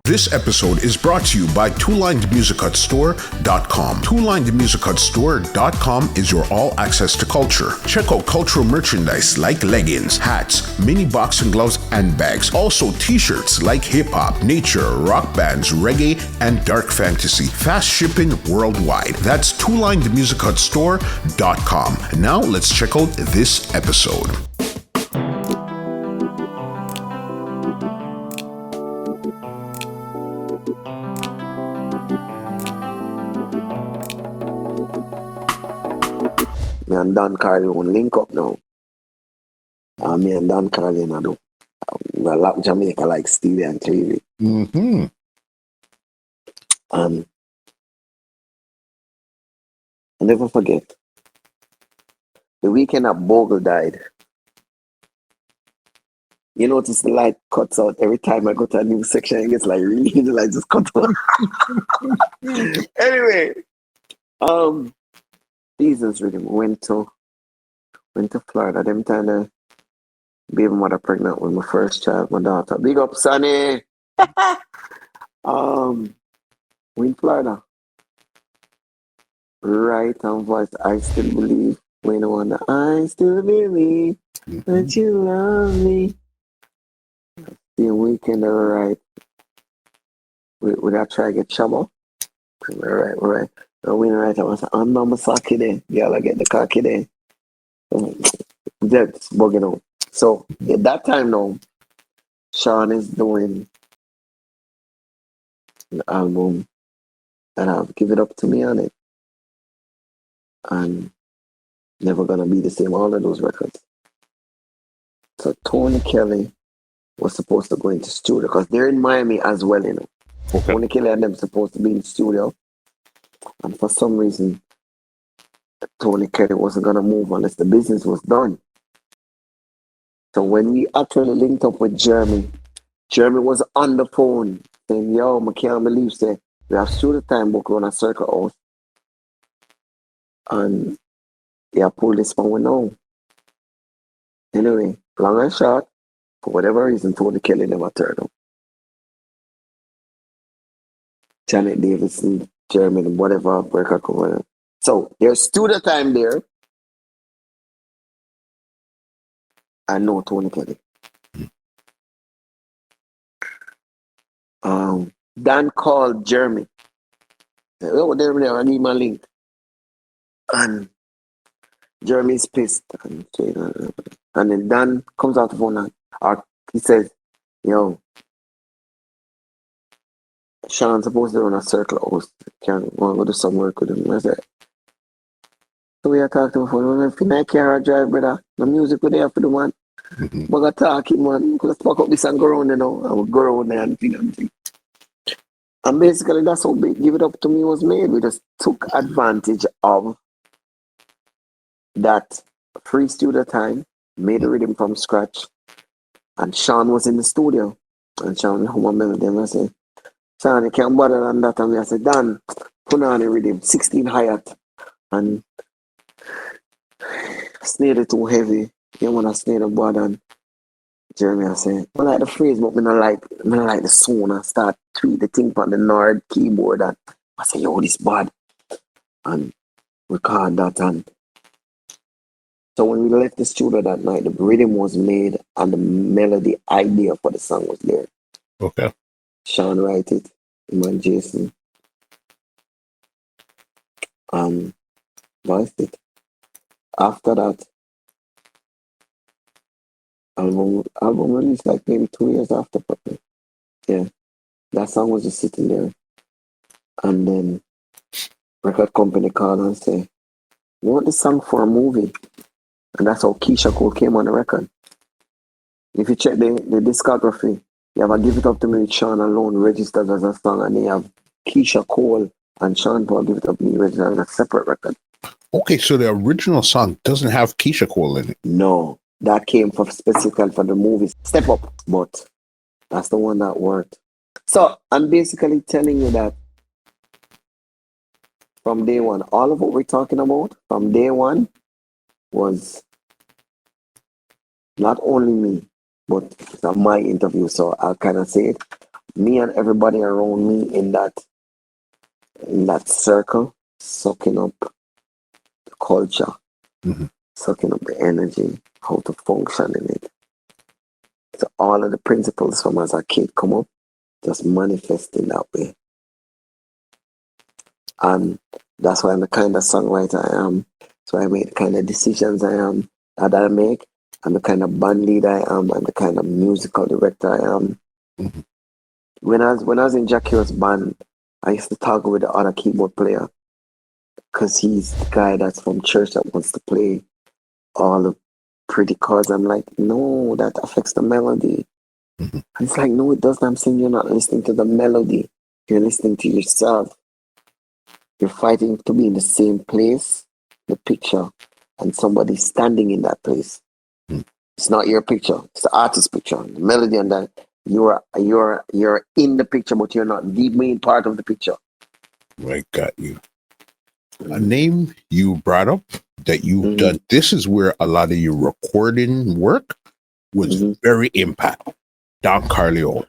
This episode is brought to you by TwoLinedMusicHutStore.com. TwoLinedMusicHutStore.com is your all-access to culture. Check out cultural merchandise like leggings, hats, mini boxing gloves, and bags. Also t-shirts like hip-hop, nature, rock bands, reggae, and dark fantasy. Fast shipping worldwide. That's TwoLinedMusicHutStore.com. Now let's check out this episode. Me and Don Corleon link up now. Me and Don Corleon I do. We lock Jamaica like Stevie and Teejay. Mm-hmm. I never forget. The weekend that Bogle died. You notice the light cuts out every time I go to a new section. It gets like really the light just cut out. Anyway, Jesus rhythm went to Florida. Them time the baby mother pregnant with my first child, my daughter. Big up, Sonny. We in Florida. Right on voice. I still believe. When I wonder, I still believe that you love me. The weekend, alright. We got to try to get trouble. Alright. We right. I was like, I'm not Masaki there. Yeah, I get the cocky there. That's bugging out. So at that time now, Sean is doing an album and I've Give It Up to Me on it. And Never Gonna Be the Same, all of those records. So Tony Kelly was supposed to go into studio because they're in Miami as well, you know. Okay. Tony Kelly and them supposed to be in studio. And for some reason, Tony Kelly wasn't going to move unless the business was done. So when we actually linked up with Jeremy was on the phone saying, yo, I can't believe say, we have studio time book on a circle house. And yeah, pull this one we know. Anyway, long and short, for whatever reason, Tony Kelly never turned up. Janet Davidson, Jeremy, whatever, record cover. So there's studio time there. I know Tony Kelly. Dan called Jeremy. Oh, there, I need my link. And Jeremy's pissed. And then Dan comes out the phone and he says, yo, Sean's supposed to run a circle house. Can't want to go do some work with him. I said, so we are talking to him for if you not care drive, brother. The music we there for the man. But I talking, man. Let's pack up this and go around, you know. I would go around there and thing. And basically that's how Give It Up to Me was made. We just took advantage of that free studio time, made a rhythm from scratch. And Sean was in the studio. And Sean home and melody and I said, Sean, you can't bother on that. And I said, Dan, put on the rhythm, 16 hi-hat. And snare it too heavy. You want to snare the board and Jeremy I said, I like the phrase, but I don't like the sound. I start tweet the thing on the Nord keyboard and I said, yo, this bad. And record that and so when we left the studio that night, the rhythm was made and the melody idea for the song was there. Okay. Sean write it, him and Jason. Voiced it. After that, album released like maybe 2 years after probably. Yeah. That song was just sitting there. And then record company called and say, we want this song for a movie. And that's how Keisha Cole came on the record. If you check the discography, you have a Give It Up to Me with Sean alone registered as a song, and they have Keisha Cole and Sean Paul Give It Up to Me registered as a separate record. Okay, so the original song doesn't have Keisha Cole in it. No, that came specifically for the movie Step Up, but that's the one that worked. So I'm basically telling you that from day one, all of what we're talking about from day one was not only me, but it's my interview, so I'll kind of say it. me and everybody around me in that circle, soaking up the culture, Mhm. sucking up the energy, how to function in it. So all of the principles from as a kid come up, just manifest in that way. And that's why I'm the kind of songwriter I am. So I make the kind of decisions I am that I make. I'm the kind of band leader I am. I'm the kind of musical director I am. Mhm. When I was in Jackie's band, I used to talk with the other keyboard player because he's the guy that's from church that wants to play all the pretty chords. I'm like, no, that affects the melody. Mhm. And it's like, no, it doesn't. I'm saying you're not listening to the melody. You're listening to yourself. You're fighting to be in the same place, the picture, and somebody standing in that place. Mhm. It's not your picture. It's the artist's picture. The melody and that you're in the picture, but you're not the main part of the picture. I got you. A name you brought up that you've Mm-hmm. done. This is where a lot of your recording work was Mm-hmm. very impactful. Don Corleon.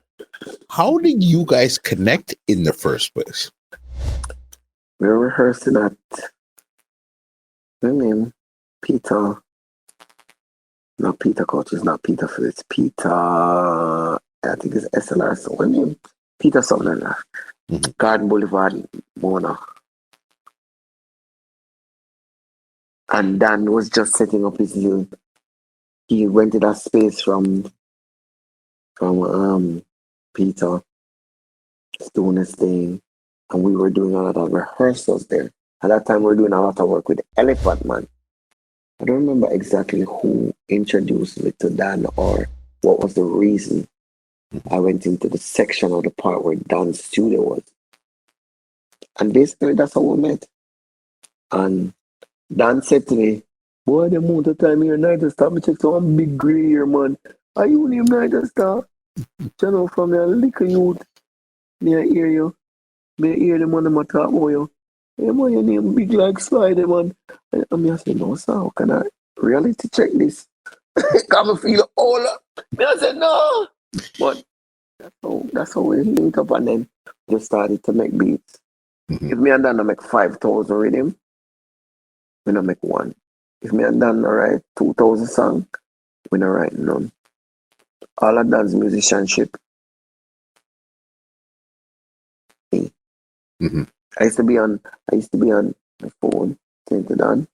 How did you guys connect in the first place? We're rehearsing at the name Peter. Not Peter Coach, it's not Peter Fritz. Peter, I think it's SLR. So what name? Peter something like that. Mhm. Garden Boulevard, Mona. And Dan was just setting up his new. He rented a space from Peter doing his thing, and we were doing a lot of rehearsals there. At that time, we were doing a lot of work with Elephant Man. I don't remember exactly who introduced me to Dan or what was the reason I went into the section of the part where Dan's studio was. And basically, that's how we met. And Dan said to me, boy, the amount of time here, Nigel Staff, me check some big grey here, man. Are you name Nigel Staff? You know, from your little youth, me I hear you. Me I hear the man them a talk about you. Hey, man, your name big like Spider, man. And me I say, no, sir, how can I reality check this? Come and feel all up. Me I said, no. But that's how we linked up and then just started to make beats. Mhm. If me and Dan I make 5,000 rhythm, we don't make one. If me and Dan I write 2,000 songs, we don't write none. All of Dan's musicianship. Mhm. I used to be on the phone, saying to Dan,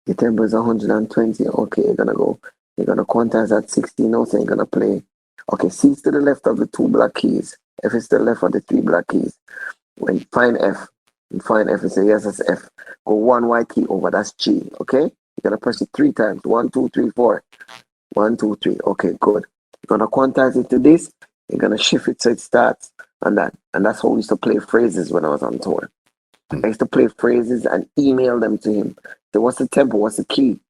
the tempo is 120. Okay, you're gonna go. You're gonna quantize at 60 notes and you're gonna play. Okay, C is to the left of the two black keys. F is to the left of the three black keys. When you find F, you say yes, that's F. Go one white key over, that's G. Okay? You're gonna press it 3 times. 1, 2, 3, 4. 1, 2, 3. Okay, good. You're gonna quantize it to this, you're gonna shift it so it starts and that. And that's how we used to play phrases when I was on tour. I used to play phrases and email them to him. So what's the tempo? What's the key?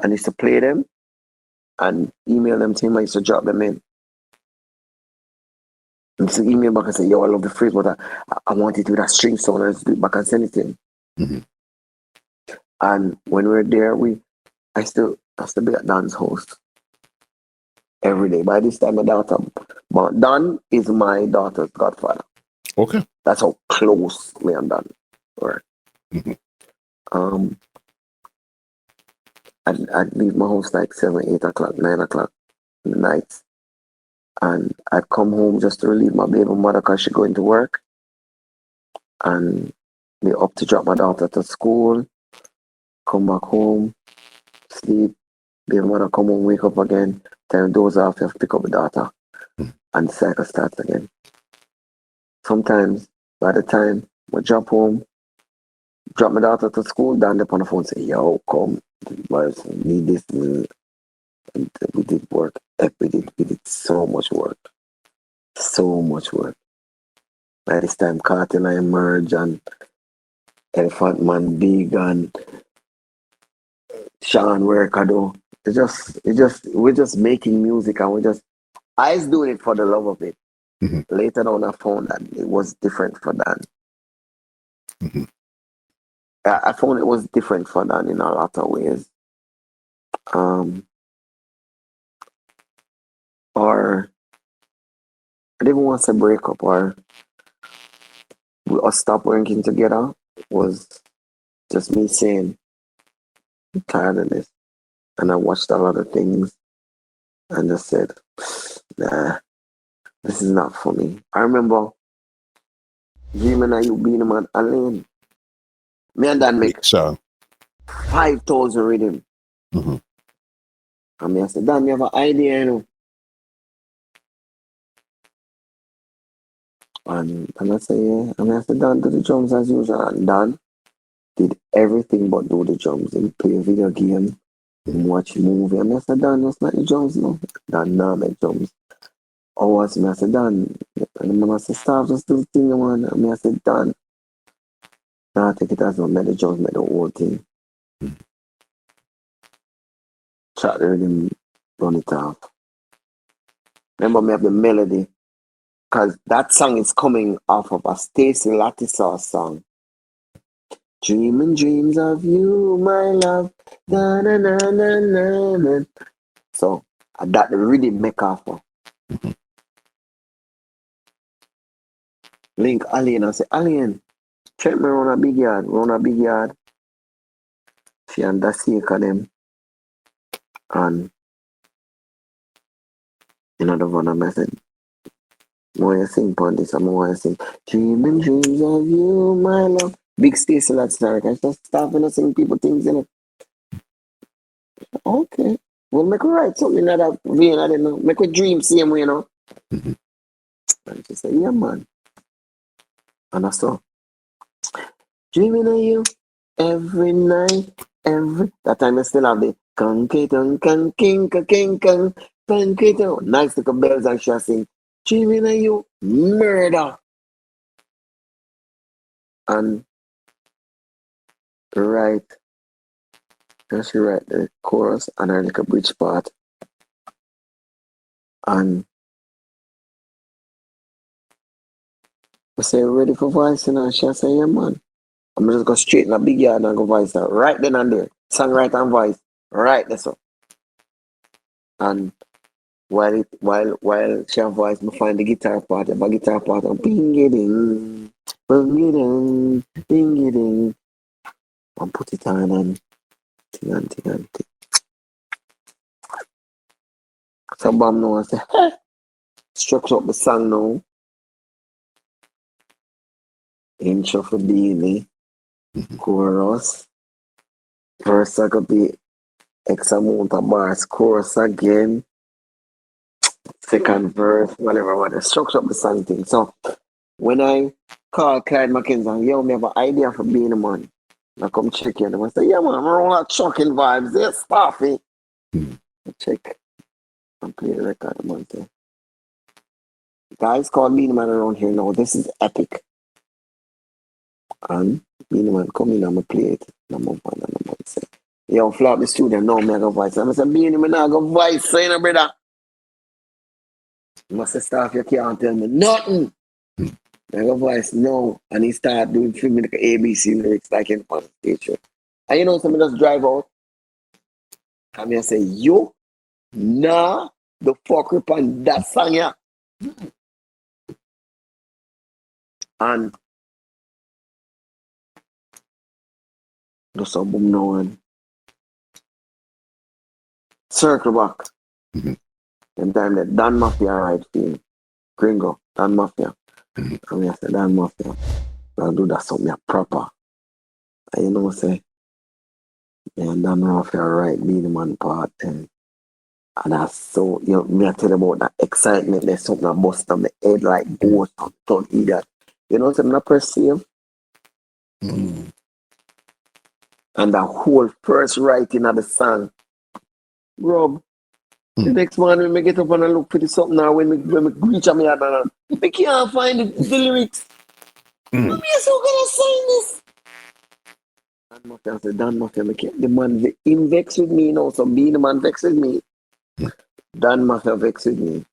And I used to play them and email them to him. I used to drop them in. And so email back and say, yo, I love the phrase, but I want it with a string sound. And I just do it back and send it to him. Mhm. And when we were there, I still be at Don's house every day. By this time, but Don is my daughter's godfather. Okay. That's how close me and Don were. Mhm. Um, I'd leave my house like 7, 8 o'clock, 9 o'clock in the night. And I'd come home just to relieve my baby mother because she going to work. And be up to drop my daughter to school, come back home, sleep, baby mother come home, wake up again, time doze off, you have to pick up the daughter. And the cycle starts again. Sometimes by the time we drop home, drop my daughter to school, down there on the phone say, yo, come, boys, need this. And we did work. We did so much work. So much work. By this time, Carter and I emerge and Elephant Man Big and Sean Workado. We're just making music and I was doing it for the love of it. Mhm. Later on, I found that it was different for Dan. Mhm. I found it was different for Dan in a lot of ways. Our I didn't want to break up or we all stop working together. Was just me saying, I'm tired of this. And I watched a lot of things and just said, nah, this is not for me. I remember dreaming of you being a man Alaine. Me and Dan make So 5,000 rhythm. mm-hmm. And me I said, Dan, you have an idea, you know. And I said, yeah. And I said, Dan, do the drums as usual. And Dan did everything but do the drums. He play a video game, he watch a movie. And I said, Dan, that's not the drums, no. Dan, nah, make drums. I was me, I said, Dan. And I said, Staff, just do the thing, man. And I said, Dan, nah, take it as no, make the drums, make the whole thing. Chat the rhythm, run it off. Remember me have the melody. Because that song is coming off of a Stacey Lattisaw song. Dreaming dreams of you, my love. Na, na, na, na, na, na. So, that the rhythm make off of. Link Alaine and say, Alaine, check me around a big yard. She and the sake of them. And another one of message. More you sing on this, and more you sing. Dreaming dreams of you, my love. Big Stacey Lattisaw. I just stop and sing people things in it. Okay. Well, make her write something in that vein, I don't know. Make her dream same way, you know. And she said, yeah, man. And I saw, dreaming of you every night, that time I still have the concrete, concrete, nice little bells and she sing, dreaming of you, murder. And right, and she write the chorus and her little bridge part. And I say, ready for voice? And she say, yeah, man. I'm just go straight in a big yard and go voice her right then and there. Songwriter and voice, right there so. And while she have voice, I find the guitar part, and ping it in, ping it in, and put it on and ting. So Bam now and say, structure up the song now. Intro for Beenie, chorus, verse could be X amount of bars, chorus again, second verse, whatever. Structure up the song thing. So when I call Clyde McKenzie, yo, me have an idea for Beenie Man. I come check in. I say, yeah, man, I'm around that chucking vibes. They're Staffy. I check and play the record. Man, say, guys call Beenie Man around here now. This is epic. And Beenie Man come in and I play it. And I say, yo, flop the studio. No, me I go voice. I say, Beenie Man, I go voice. Say, no, brother. I say, Staff, you can't tell me nothing. I go voice, no. And he start doing filming like ABC lyrics like in on stage. And you know, somebody just drive out. And I say, yo, nah, the fuck up on that song, yeah. And just a boom now and circle back. And time that Dan Mafia right film. Gringo, Dan Mafia. And I say, Dan Mafia, I'll do that something proper. And you know, say, yeah, Dan Mafia right, Beenie Man part. And that's so, you know, me I tell you about that excitement. There's something that bust on the head like ghost or something that. You know, something I perceive. And the whole first writing of the song. Rob, the next morning when I get up and I look for the something now when we reach out me and I can't find the lyrics. I'm so gonna sign this. Dan Mafia said, Dan Mafia, the man him vex with me, you know, so being the man vex with me. Dan Mafia vex with me.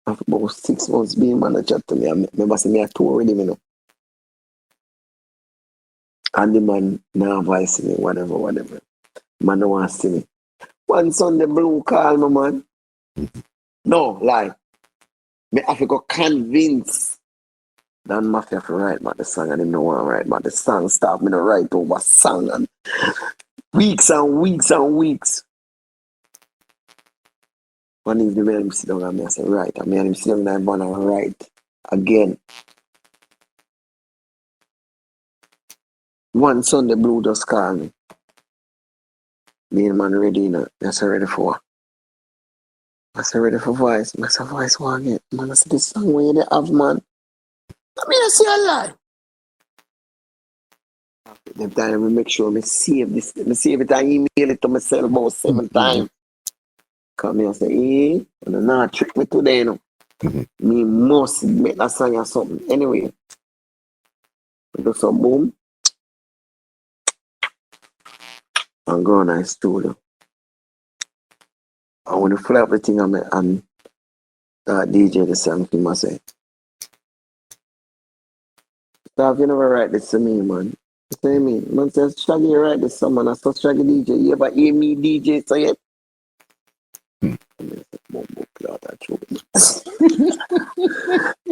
After about 6 months being manager to me, I remember saying me a tour with him, you know. And the man now voice me, whatever. Man don't want to see me. One Sunday Blue call me, man. No, lie. Me have to go convince Dan Mafia to write about the song, and him no want to write about the song. Stop me to write over song and weeks and weeks and weeks. One evening, me and him sit down and I say, right. And me and him sit down and I want to write again. One Sunday, Blue just called me. Beenie Man ready, you know. I said, ready for what? I said, ready for voice. I said, voice one again. Man, I said, this song where you have, man. I mean, I see a lie. The time I make sure I save this. I save it and email it to myself about 7 times. Come here and say, and I'm not trick me today, you know. Me must make that song or something. Anyway, I do some boom. And go on the studio. And when you fly up the thing and DJ the song to me, I say, Staff, you never write this to me, man. You say me, man says, Shaggy, write this song, man. I saw Shaggy DJ. You ever hear me DJ say it? And I said, Mumbo Cloud, I choke me.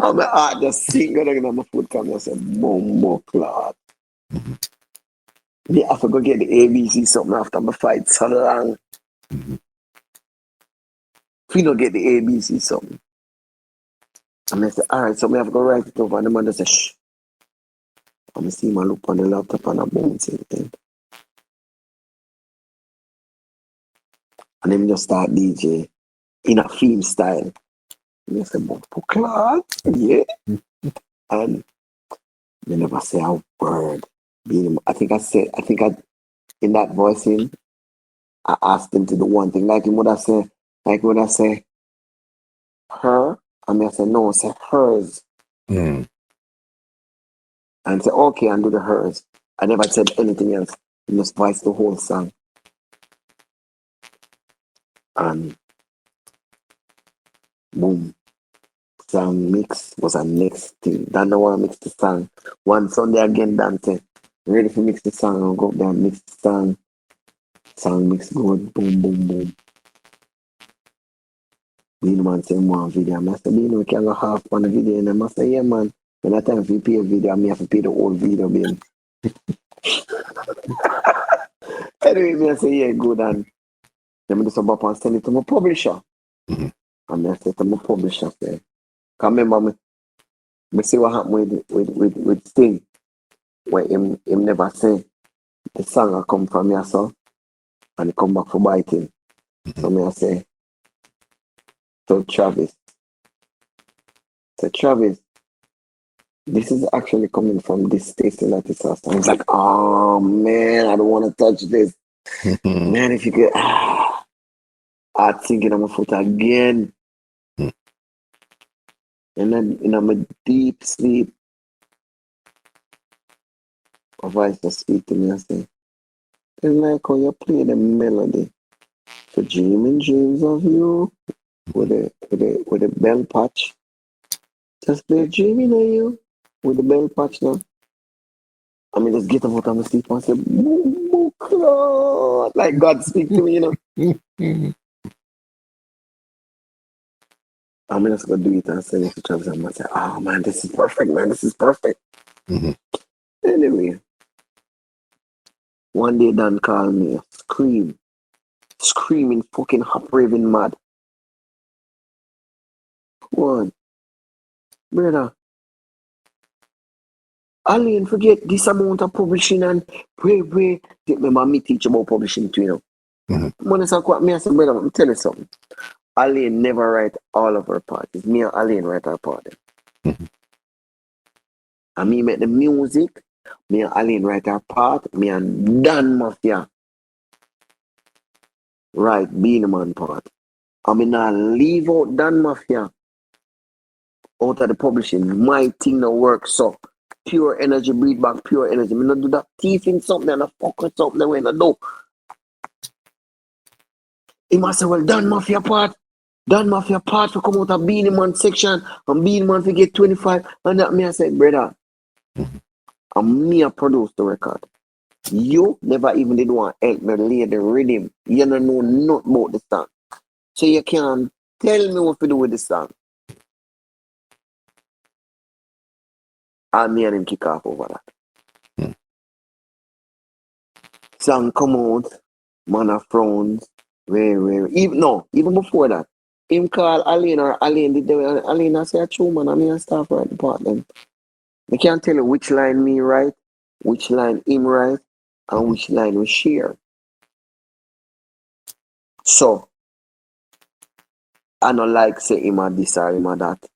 And my heart just sing going on my foot come and I said, Mumbo Cloud. Me have to go get the ABC something after my fight so long. If you don't get the ABC something. And I said, alright, so I have to go write it over. And the man just say, shh. And I see my look on the laptop and I bounce it. And then just start DJ in a theme style. And I said, Mumbo Cloud, yeah. And they never say a word. In that voicing, I asked him to do one thing. Like he would have said, her. I mean, I said, no, say hers. And say, okay, and do the hers. I never said anything else. He just voiced the whole song. And boom. Song mix was a next thing. Dan don't want to mix the song. One Sunday again, Dan said, ready to mix the song. I'll go up there and mix the song. Song mix good. Boom, boom, boom. Beenie Man say, one video. I said, Beenie, we can go half on the video. And I say, yeah, man. When I time if you pay a video, I may have to pay the whole video, baby. Anyway, me I say, yeah, good. And then I do some up and send it to my publisher. And I say to my publisher, say, come remember me see what happened with Sting. Where him never say the song will come from me, so and he come back for biting. So me I say to Travis. Say, Travis, this is actually coming from this tasty latte sauce. I was like, oh man, I don't want to touch this. Man, if you could I'm thinking on my foot again. And then in my deep sleep, a voice just speak to me and say, it's like how you play the melody for dreaming dreams of you with the bell patch. Just play dreaming of you with the bell patch now. I mean, just get up out of my sleep and say, Boo, Claude. Like God speak to me, you know. I'm just going to do it and send it to Travis and I say, oh man, this is perfect, man. This is perfect. Anyway, one day Dan called me, screaming, fucking hot, raving mad. One, brother, Alaine, forget this amount of publishing and pray. Remember me teach about publishing too, you know. When I say, me, I said, brother, let me tell you something. Alaine never write all of her parts. Me and Alaine write our part. And me make the music. Me and Alaine write our part. Me and Dan Mafia write Beenie Man part. I mean, I leave out Dan Mafia out of the publishing. My thing no works so. Pure energy, breathe back, pure energy. Me not do that thieving something and I fuck with something when I do. He must say, well, Dan Mafia part to come out of Beenie Man section and Beenie Man to get 25. And that me I said, brother, and me I produce the record. You never even did want to help me lay the rhythm. You don't know nothing about the song. So you can't tell me what to do with the song. And me and him kick off over that. Hmm. Song come out, man of frowns, even before that. Him call Alaine or Alaine did the Alaine I say a true man, I mean I start right department. I can't tell you which line me write, which line him write, and which line we share. So I don't like say him a this or him a that.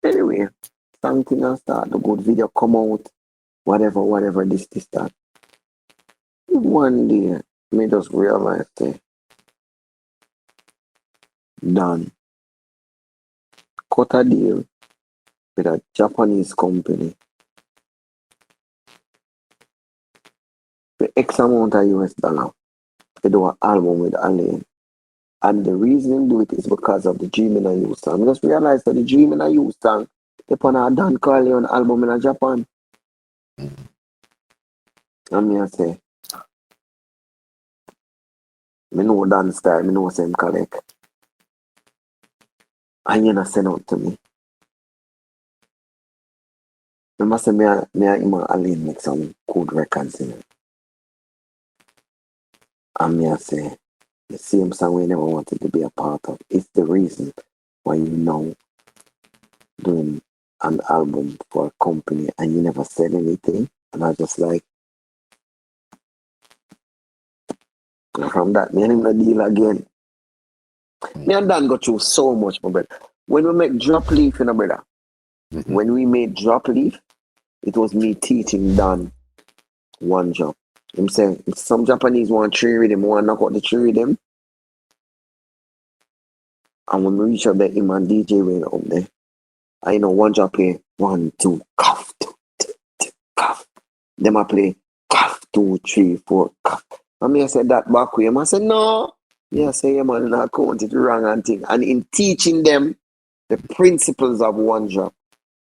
Anyway, something else start, the good video come out, whatever, this, that. One day, me just realize that Don cut a deal with a Japanese company for X amount of US dollar to do an album with Alaine. And the reason him do it is because of the Dreaming I Use song. I just realized that the Dreaming I Use song they put a Don Corleon album in Japan. And me I say, me know Don style, me know same collect. And you not send out to me. I must say me and him and Alaine make some good records in it. And me I say, the same song we never wanted to be a part of. It's the reason why you know doing an album for a company and you never said anything. And I just like, from that, me and him the deal again. Me and Dan go through so much, my brother. When we make Drop Leaf, you know, brother. When we made Drop Leaf, it was me teaching Dan one job. I'm saying, if some Japanese want three rhythm, want to knock out the three rhythm. And when we reach up there, him and DJ went up there. I know one job play 1, 2, cough, 2, 2, cough. Them I play cough, 2, 3, 4, cough. And me I said that back way. I said, no. Yeah, I say, yeah, man, I count it wrong and thing. And in teaching them the principles of one drop,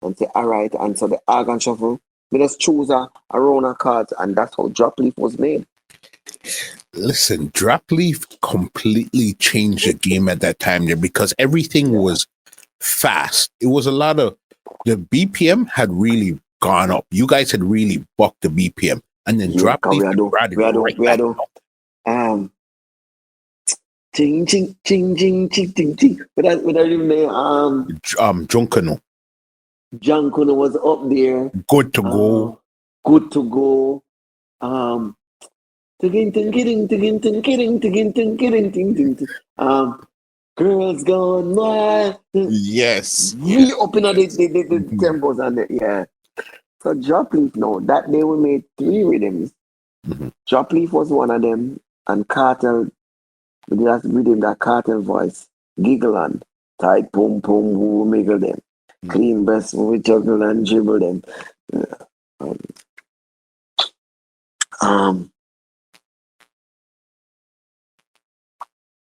and say, all right, and so the organ shuffle, we just choose a round of cards, and that's how Drop Leaf was made. Listen, Drop Leaf completely changed the game at that time there because everything was fast. It was a lot of the BPM had really gone up. You guys had really bucked the BPM, and then Drop Leaf brought it right back up. Ching ching ching ching ching ching ching. Without even the Junkano. Junkono was up there. Good to go. Good to go. Girls Gone Wild. Yes. Really up in the tempos and yeah. So Drop Leaf, no, that day we made 3 rhythms. Drop Leaf was one of them, and Cartel, we did that rhythm, that Cartel voice, Giggle and tight pum pum, who wiggle them. Clean breast, we juggle and dribble them.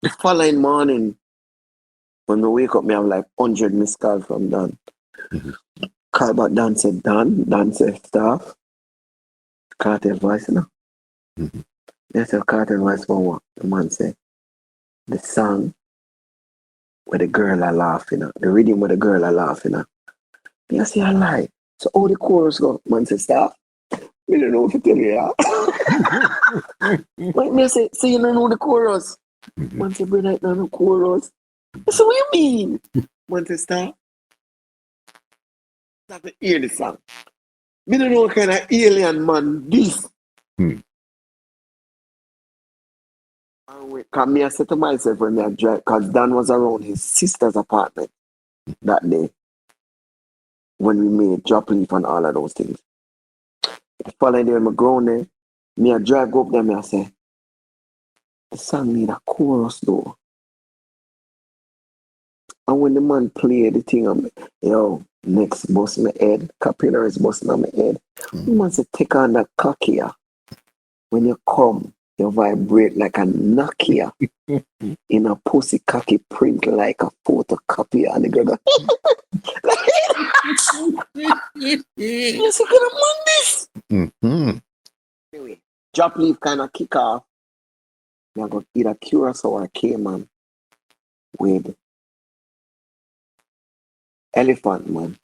The following morning, when we wake up, me have like 100 missed calls from Don. Call back Dan said, Dan said, Staff, Cartel voice, you know? They said, Cartel voice for what? The man said, the song where the girl are laughing at, the rhythm where the girl are laughing at. Me I say, I lie. So how the chorus go? Man said, Staff, we don't know what to tell you, yeah? Like me say, so you don't know the chorus? Man said, brother, I don't know the chorus. I said, what you mean? Man said, Staff, I have to hear the song. Me don't know what kind of alien man this. Because me I said to myself when I drive, because Dan was around his sister's apartment that day when we made Drop Leaf and all of those things. The following day when I go there, me I drive up there, me I say, the song need a chorus though. And when the man played the thing, I'm like, yo, next bust my head, capillaries busting on my head. The man said, take on that cockier. When you come, you vibrate like a Nokia in a pussy cocky print like a photocopy and the girl go, you see, can I man this? Anyway, Drop Leaf kind of kick off. I got either Curacao or Cayman with Elephant Man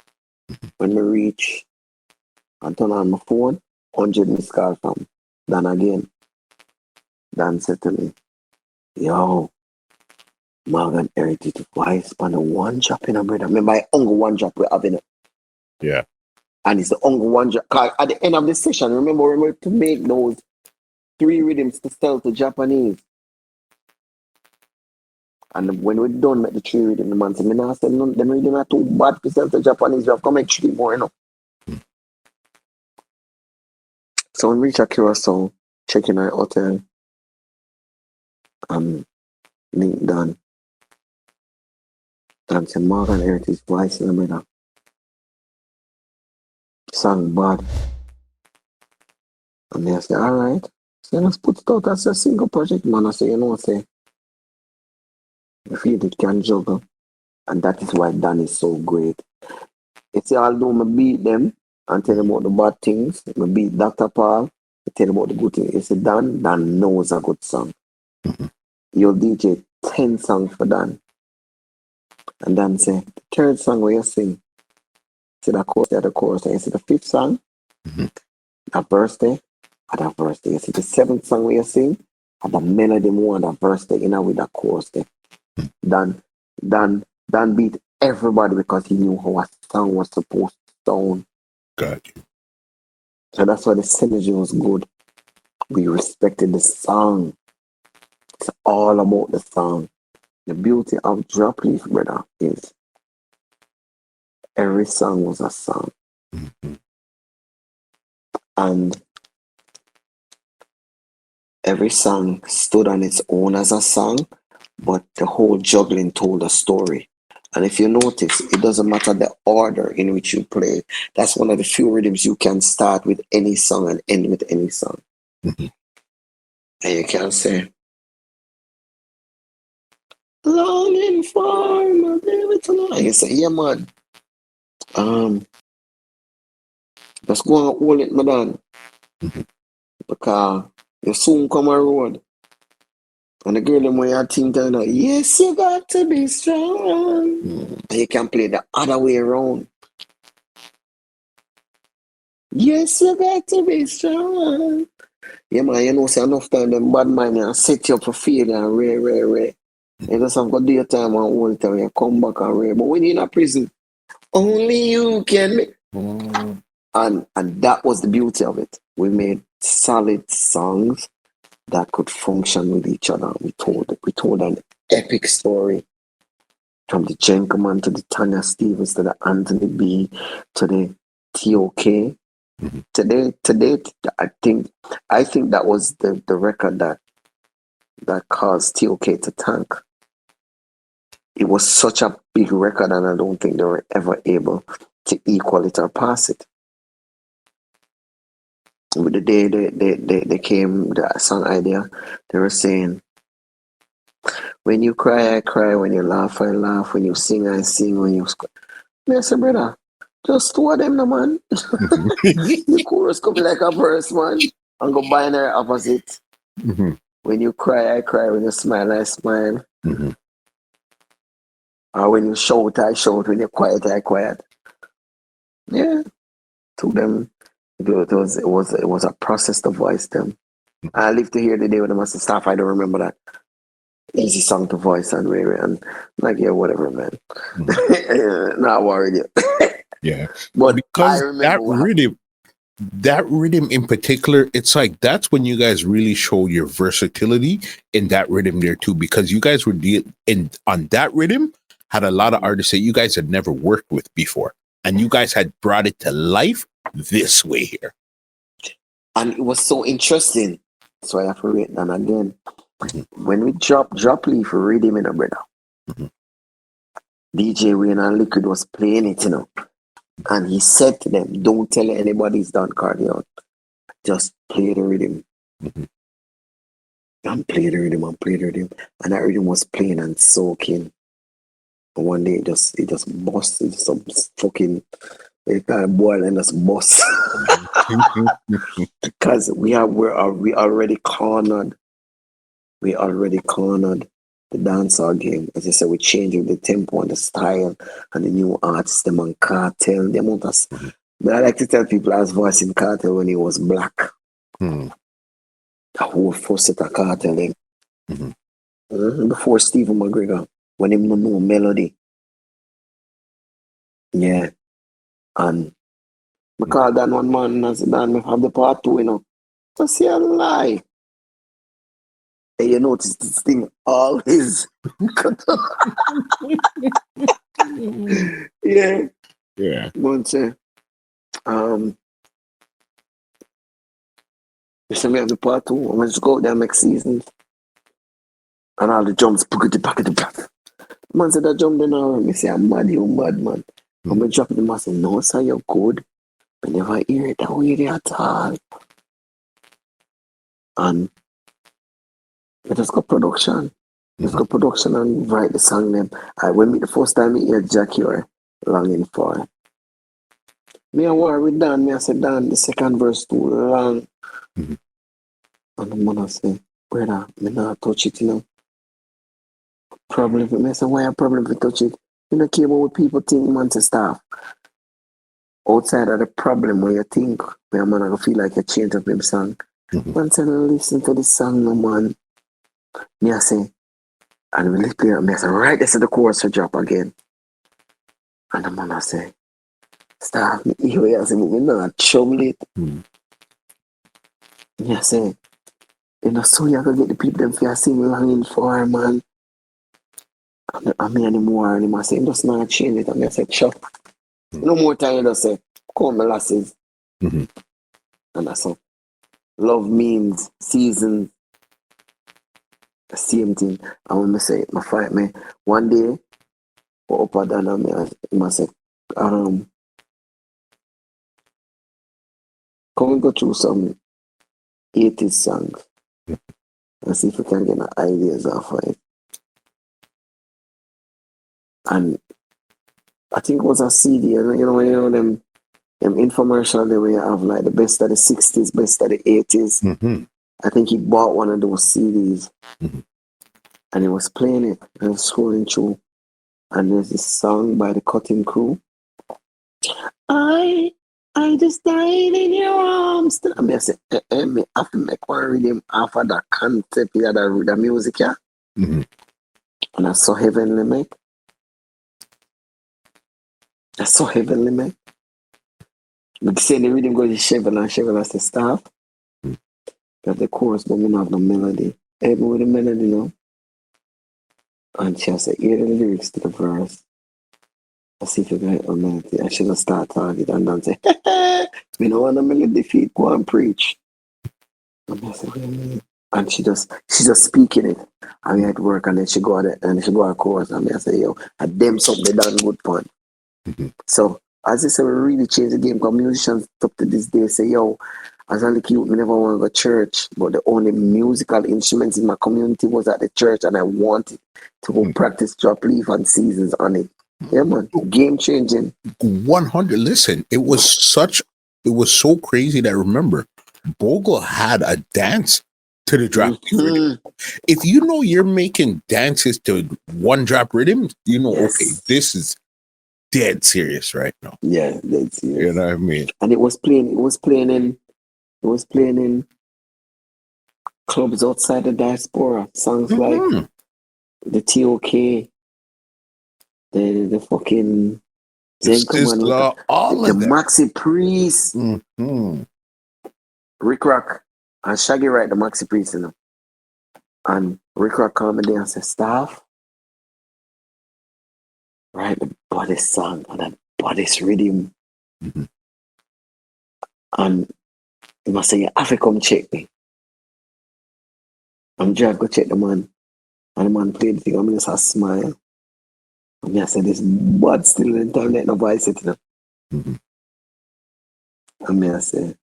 When we reach, I turn on my phone, 100 missed call from Dan again. Dan said to me, yo, Morgan Heritage voice on the one drop in a brother. Remember, I only one drop we're having it. Yeah. And it's the only one drop. At the end of the session, remember we were to make those 3 rhythms to sell to Japanese. And when we're done with the 3 rhythms, the man said, me not say none, them rhythms are too bad to sell to Japanese. You have to make 3 more, you know. So when we reach a Curacao, checking our hotel, link done. Dan said, Morgan Heritage voice in the brother. Song bad. And they say, alright. So let's put it out as a single project, man. I say, you know, say, I feel it can juggle. And that is why Dan is so great. It's although I beat them and tell them about the bad things, I beat Dr. Paul, I tell them about the good things. It's Dan knows a good song. You'll DJ 10 songs for Dan. And Dan say, the 3rd song where you sing, say the chorus, the chorus, and you see the 5th song, that verse there, and that verse there. You see the 7th song where you sing, and the melody more and that verse there, you know, with that chorus there. Dan beat everybody because he knew how a song was supposed to sound. Got you. So that's why the synergy was good. We respected the song. It's all about the song. The beauty of Drop Leaf, brother, is every song was a song. And every song stood on its own as a song, but the whole juggling told a story. And if you notice, it doesn't matter the order in which you play. That's one of the few rhythms you can start with any song and end with any song. And you can say, longing for my baby tonight. And you say, yeah, man. Let's go and hold it, madam. Because you soon come a road. And the girl them when you think that, yes, you got to be strong. And you can play the other way around. Yes, you got to be strong. Yeah, man, you know, say enough time them bad mind and set you up for failure and rare. You just have to do your time and hold time and come back and rare. But when you're in a prison, only you can make. And that was the beauty of it. We made solid songs that could function with each other. We told an epic story from the Gentleman to the Tanya Stevens to the Anthony B to the TOK. Today, I think that was the record that caused TOK to tank. It was such a big record, and I don't think they were ever able to equal it or pass it. With the day they came, the song idea, they were saying, when you cry, I cry, when you laugh, I laugh, when you sing, I sing, when you I said, brother, just 2 of them, no, man. The chorus could be like a verse, man, and go binary opposite. When you cry, I cry, when you smile, I smile. Or when you shout, I shout, when you quiet, I quiet. Yeah, to them. It was a process to voice them. I live to hear the day when the master staff. I don't remember that easy song to voice and like, yeah, whatever, man. Not worried yet. Yeah, But because I remember that rhythm in particular, it's like that's when you guys really show your versatility in that rhythm there too, because you guys were on that rhythm had a lot of artists that you guys had never worked with before, and you guys had brought it to life this way here. And it was so interesting. So I have to read that again. When we drop leaf rhythm in a brother. DJ Wayne and Liquid was playing it, you know. And he said to them, don't tell anybody it's Don Corleon. Just play the rhythm. And play the rhythm. And that rhythm was playing and soaking. And one day it just busted some fucking boil and just bust. Because we already cornered. We already cornered the dancehall game. As I said, we changing the tempo and the style and the new artists, them on Cartel, the amount of. But I like to tell people I was voicing Cartel when he was black. Mm. The whole first set of Cartel them. Mm-hmm. Before Stephen McGregor, when him no know melody. Yeah. And we call that one man and I said, Dan, we have the part two, you know. So see a lie. And you notice this thing always yeah. Yeah. But you see me have the part two, I'm just go out there next season. And all the jumps, packety. Man said that jump then I say I'm mad, you mad man. I'm gonna drop it in my say, no sir, you're good. I never hear it that way at all. And I just got production. Just got production and write the song them. I when me the first time I hear Jackie or longing for. Me a war with Dan, me I said Dan, the second verse too long. And the man I say, brother, me not touch it, you know. Problem with me, I say, why a problem if you touch it? You know, care about what people think, man, to staff. Outside of the problem where you think, where man I feel like you change up him song. Man said, listen to the song, no man. Me I say, and we play it, me I say, right, this is the chorus to drop again. And the man I say, staff, me here, I say, me not trouble it. Me I say, you know, so you gonna get the people them for you sing longing for, man. And me anymore, and him I say, just not change it. And me I say, chop. No more time, you just say, come molasses. And that's all. Love means season. The same thing. And when I say, my fight me, one day, for up and down, and I say, come and go through some 80s songs and see if we can get the ideas off of it. And I think it was a CD, you know them infomercial they we have like the best of the 60s, best of the 80s. I think he bought one of those CDs and he was playing it and I was scrolling through. And there's this song by the Cutting Crew. I just died in your arms. I mean, I said, me have to make one rhythm off of that concept, yeah, the music, yeah. And I saw heavenly make. I saw heavenly make. But say the rhythm goes to Cheval and the staff. Got the chorus, but we don't have no melody. Even with the melody, you know. And she said, hear the lyrics to the verse. I see if you got a melody. I should have started talking and then say, we don't want a melody feed, go and preach. And I said, what do you mean? And she just speaking it. And we at work and then she go out and she go out chorus and I say, yo, I them something they done good fun. So as I said, we really changed the game because musicians up to this day say, yo, as a little youth, I never want to go to church, but the only musical instruments in my community was at the church and I wanted to go practice drop leaf and seasons on it. Yeah, man. Game changing. 100. Listen, it was so crazy that remember, Bogle had a dance to the drop leaf rhythm. If you know you're making dances to one drop rhythm, you know, okay, this is dead serious right now. Yeah, dead serious. You know what I mean? And it was playing in clubs outside the diaspora. Songs like the TOK, the fucking Sizzla, all of the them. Maxi Priest, Rick Rock, and Shaggy write the Maxi Priest, you know. And Rick Rock called me there and said, Staff, write the baddest song and the baddest rhythm. And he must say, you have to come check me. I'm drive go check the man. And the man played the thing, and I just a smile. And I said, this bud still in time, let no voice it, you know. And I say,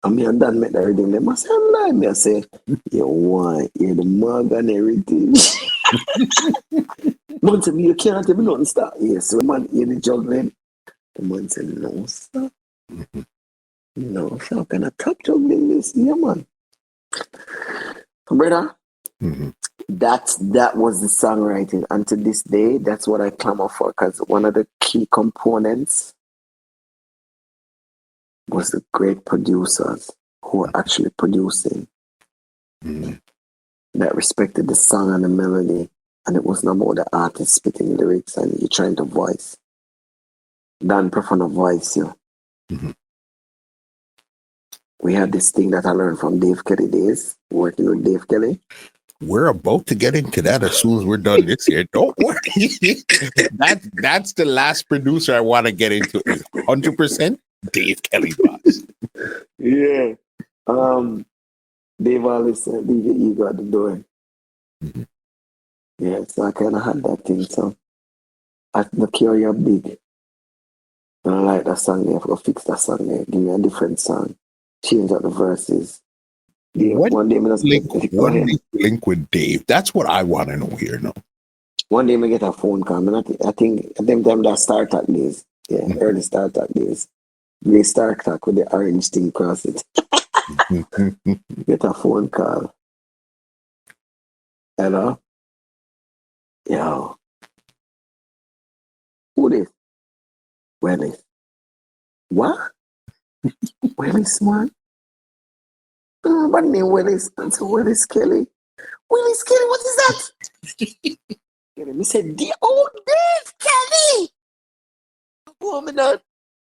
and I done make the rhythm. They must say, I'm lying. I say, you want, you're the mug and everything. Man said, you can't tell me nothing, stop. Yes, so the man, you're the juggling. The man said, no, stop. No, so can I top juggling this? Yeah, man. So, brother, that was the songwriting, and to this day, that's what I clamor for. Because one of the key components was the great producers who were actually producing that respected the song and the melody, and it wasn't about the artist spitting lyrics and you trying to voice. Dan prefer to voice you. We had this thing that I learned from Dave Kelly days, working with Dave Kelly. We're about to get into that as soon as we're done this year. Don't worry. That's the last producer I want to get into. 100% Dave Kelly boss. Yeah. Dave always said, leave your ego at the door. Yeah, so I kind of had that thing. So I don't care you're big. I don't like that song there. I'll fix that song there. Give me a different song. Change out the verses. Yeah, one day I'm link with Dave? That's what I want to know here now. One day I get a phone call. And I think at them time that startup days. Yeah, early startup days. They start talk with the orange thing across it. Get a phone call. Hello? Yo. Who this? Willis. What? Willis, man? But name Willis. And so Willis Kelly. Willis Kelly, what is that? He said, Dave Kelly! Oh, me not.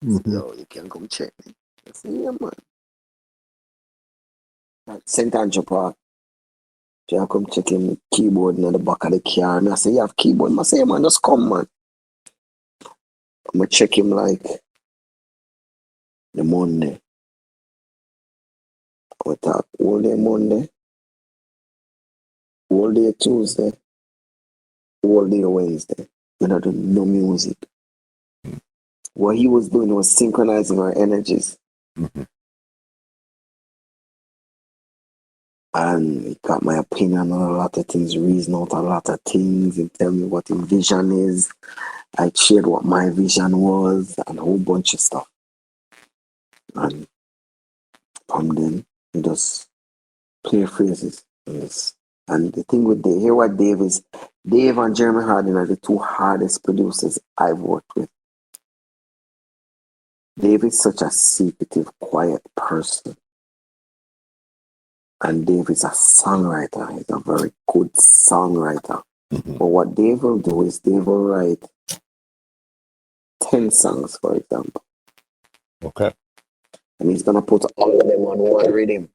No, you can come check me. I said, yeah, man. At St. Andrew Park. I come check him the keyboard in the back of the car. And I say, you have keyboard? I say, yeah, man, just come, man. I'm going to check him like the Monday. We talk all day Monday, all day Tuesday, all day Wednesday. We're not doing no music. What he was doing was synchronizing our energies. And he got my opinion on a lot of things, reason out a lot of things, and tell me what his vision is. I shared what my vision was and a whole bunch of stuff. And from then, he just play phrases. Yes. And the thing with Dave, here what Dave is, Dave and Jeremy Harding are the two hardest producers I've worked with. Dave is such a secretive, quiet person. And Dave is a songwriter. He's a very good songwriter. But what Dave will do is Dave will write 10 songs, for example. Okay. And he's going to put all of them on one rhythm.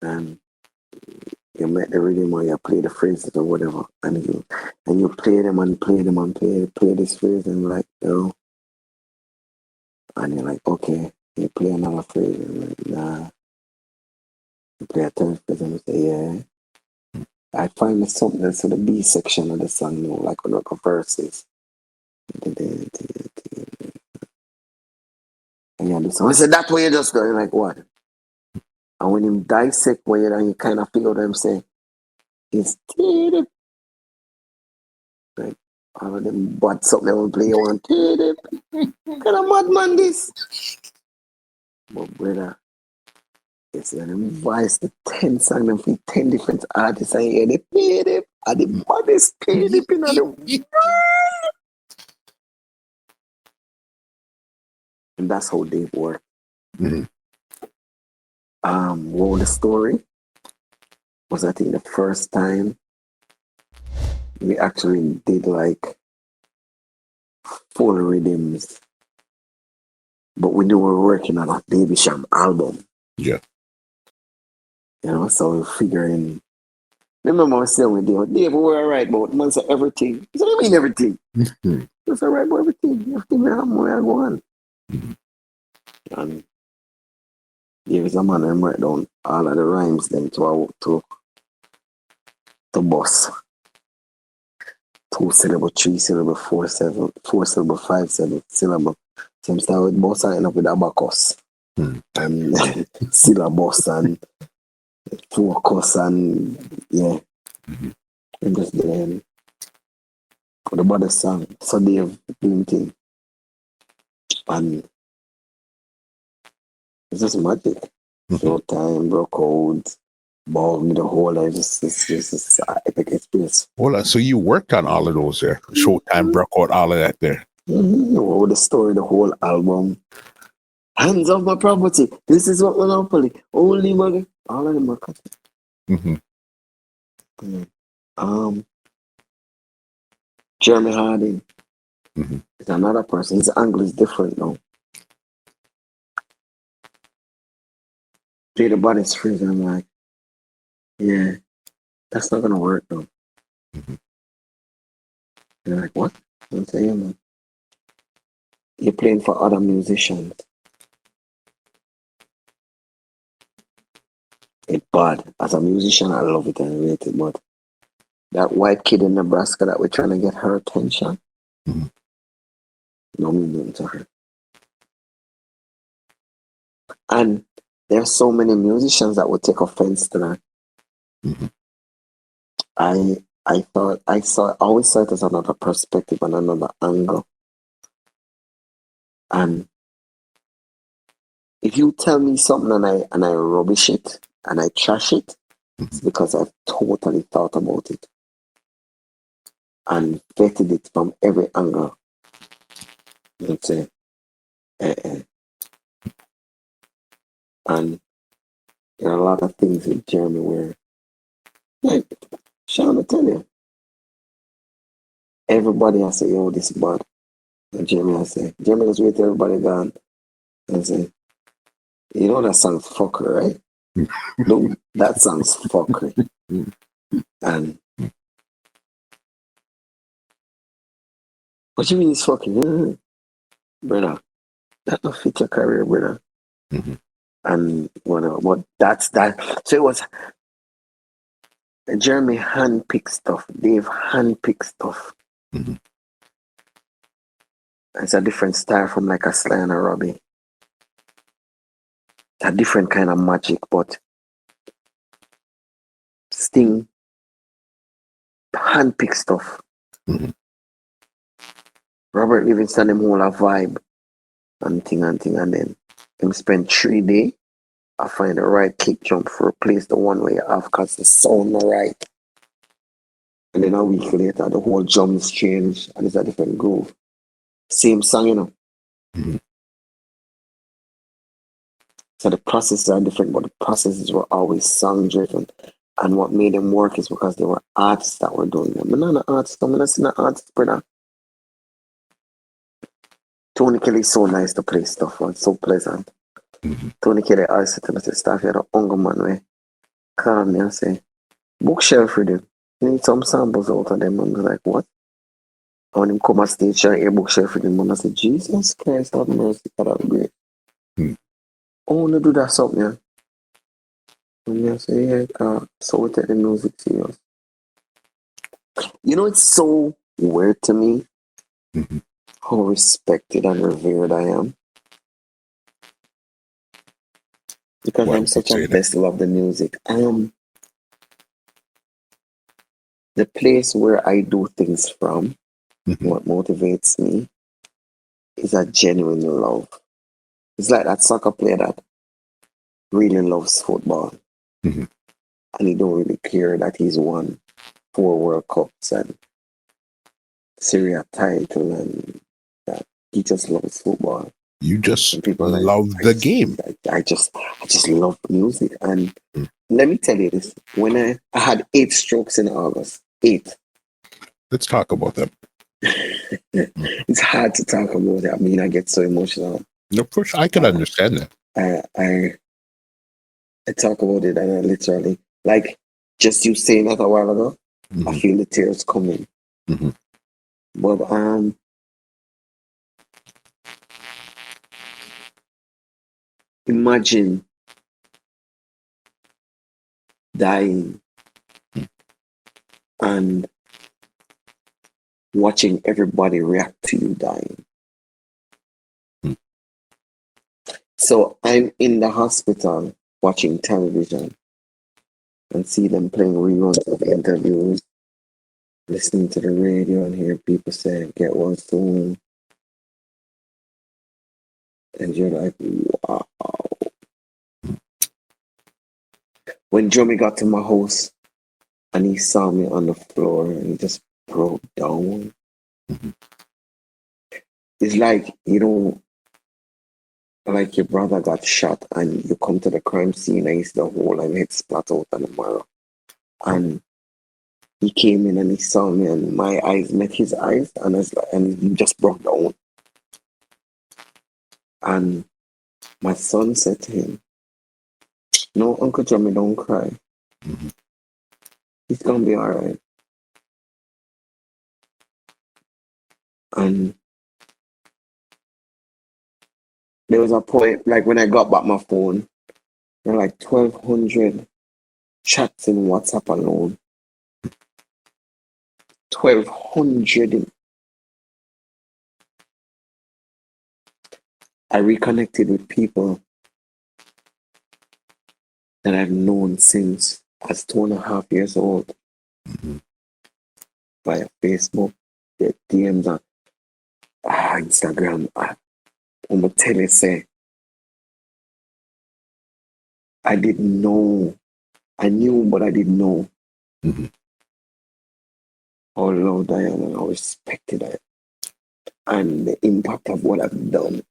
And you make the rhythm or you play the phrases or whatever. And you play them and play them and play this phrase and like, yo. And you're like, okay. You play another phrase and you're like, nah. You play a third phrase and you say, yeah. I find something else in the B section of the song, you know, like on the verses. And yeah, this one. I said, that way you just go, you're like, what? And when you dissect what you kind of figure what I'm saying, it's like all of them but something they want to play on kind of madman this. But brother, it's them voice the 10 songs them for 10 different artists and hear they play them and the baddest play them in the and that's how they work. Well, the story was I think the first time we actually did like full rhythms, but we knew we were working on a Baby Sham album. Yeah. You know, so we're figuring. Remember I was saying with Dave, we were alright, but man said everything. He said, I mean everything. It's alright about everything. You have to have more than one. And Dave is a man who write down all of the rhymes then to boss. 2 syllable, 3 syllable, 4 syllable, 5 syllable. Some start with boss and end up with abacus. And syllabus and focus and yeah. And just the body song. So they've been thing. And it's just magic. Showtime, broke out. ball me the whole life. It's epic experience. Hold on. So you worked on all of those there. Showtime broke out all of that there. What the story, the whole album. Hands off my property. This is what Monopoly. Only money. All of them are cut. Mm-hmm. Jeremy Harding. Mm-hmm. It's another person. His angle is different now. Play the body straight. I'm like, yeah, that's not gonna work though. Mm-hmm. They're like, what? I'm saying, yeah, man. You're playing for other musicians. It's bad. As a musician, I love it and rate it, but that white kid in Nebraska that we're trying to get her attention, Mm-hmm. no meaning to her. And there's so many musicians that would take offense to that. Mm-hmm. I always saw it as another perspective and another angle. And if you tell me something and I rubbish it and I trash it, it's because I've totally thought about it and vetted it from every angle. Let's say, and there are a lot of things with Jeremy where, like, Sean, I tell you, everybody has to say, yo, this is bad. And Jeremy has to say, Jeremy has wait till everybody gone and say, you know that song's fucker, right? No, that song's fucker. And what you mean it's fucking? Brother, that don't fit your career, brother. Mm-hmm. And what that's that. So it was Jeremy handpicked stuff. Dave handpicked stuff. Mm-hmm. It's a different style from like a Sly and a Robbie. It's a different kind of magic, but Sting handpicked stuff. Mm-hmm. Robert Livingston him whole a vibe and thing, and then him spend 3 days. I find the right kick jump for replace the one way you have because the sound not right. And then a week later, the whole drum is changed and it's a different groove. Same song, you know. Mm-hmm. So the processes are different, but the processes were always song driven. And what made them work is because they were artists that were doing them. I'm not an artist, I'm not an artist, brother. Tony Kelly is so nice to play stuff on, so pleasant. Mm-hmm. Tony Kelly always said to me, Staff, you're the hunger man way. Call me and say, bookshelf for them. You need some samples out of them. I'm like, what? And when him come on stage, share a bookshelf for them. And I said, Jesus Christ, have mercy, God, that great. Mm-hmm. I want to do that something, yeah. And I say, yeah, so we take the music serious. You know, it's so weird to me Mm-hmm. how respected and revered I am. Because Why I'm would you such a say that? vessel of the music. I am the place where I do things from. Mm-hmm. What motivates me is a genuine love. It's like that soccer player that really loves football. Mm-hmm. And he don't really care that he's won 4 World Cups and Syria title and that he just loves football. You just And people love the game. I just love music. And let me tell you this: when I had 8 strokes in August, 8. Let's talk about that. It's hard to talk about it. I mean, I get so emotional. No, for sure. I can understand that. I talk about it, and I literally, like, just you saying that a while ago, Mm-hmm. I feel the tears coming. Mm-hmm. But imagine dying and watching everybody react to you dying. Mm. So I'm in the hospital watching television and see them playing reruns of interviews, listening to the radio and hear people say, get well soon. And you're like, wow. when Jimmy got to my house and he saw me on the floor and he just broke down. Mhm. It's like, you know, like your brother got shot and you come to the crime scene and he's the hole and head splat out on the mirror. And he came in and he saw me and my eyes met his eyes and and he just broke down. And my son said to him, "No, Uncle Jimmy, don't cry. Mhm. He's gonna be all right." And there was a point, like when I got back my phone, there were like 1,200 chats in WhatsApp alone. 1,200. I reconnected with people that I've known since I was 2.5 years old Mhm. via Facebook, their DMs on Instagram. I'm gonna tell you, say, I didn't know. I knew, but I didn't know Mhm. how loved I am and how respected I am and the impact of what I've done.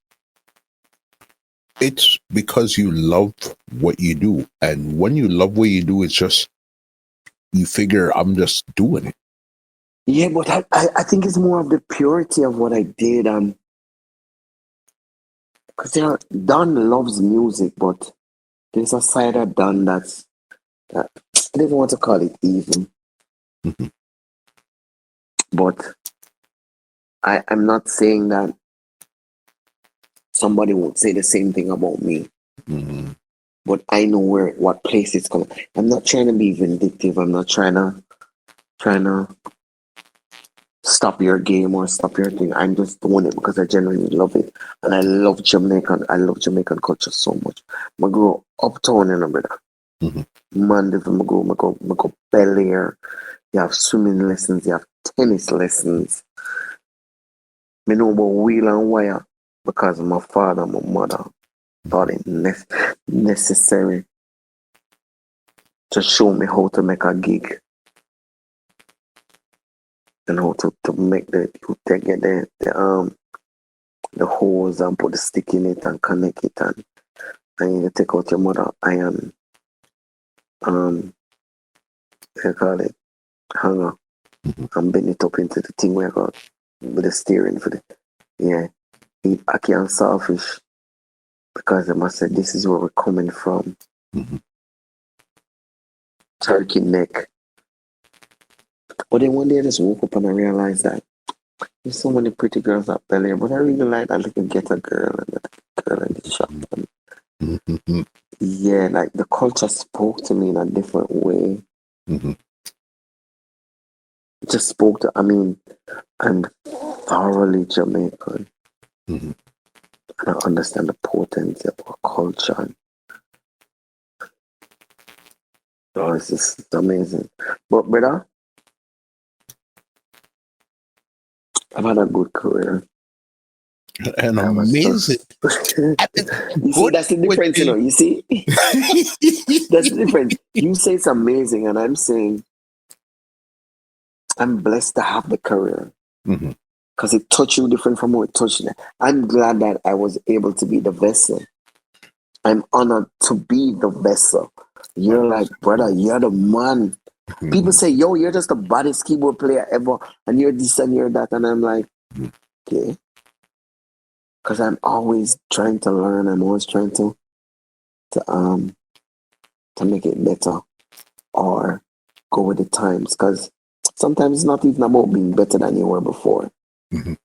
It's because you love what you do. And when you love what you do, it's just, you figure, I'm just doing it. Yeah, but I think it's more of the purity of what I did. Because Don loves music, but there's a side of Don that I don't want to call it evil, Mhm. but I'm not saying that somebody won't say the same thing about me. Mhm. But I know what place it's coming. I'm not trying to be vindictive. I'm not trying to stop your game or stop your thing. I'm just doing it because I genuinely love it. And I love Jamaican culture so much. I grew up uptown in a brother. Mhm. Monday from I go Bel Air. You have swimming lessons, you have tennis lessons. I know about wheel and wire because my father and my mother thought it necessary to show me how to make a gig and how to make to get the hose and put the stick in it and connect it and you take out your mother iron you call it hanger and bend it up into the thing where I got with the steering for the eat ackee and saltfish because they must say this is where we're coming from. Mhm. Turkey neck. But then one day I just woke up and I realized that there's so many pretty girls out there, but I really like that little ghetto girl and that girl in the shop. And Mhm. yeah, like the culture spoke to me in a different way. Mhm. It just spoke to, I mean, I'm thoroughly Jamaican Mhm. and I understand the potency of our culture. And, oh, it's just amazing. But brother, I've had a good career. And I was amazing. just you see, Good that's the with difference, you know. the You see? That's the difference. You say it's amazing, and I'm saying I'm blessed to have the career Mhm. because it touched you different from what it touched me. I'm glad that I was able to be the vessel. I'm honored to be the vessel. You're like, brother, you're the man. People Mhm. say, yo, you're just the baddest keyboard player ever, and you're this and you're that. And I'm like, okay. Because I'm always trying to learn. I'm always trying to make it better or go with the times. Because sometimes it's not even about being better than you were before. Mhm.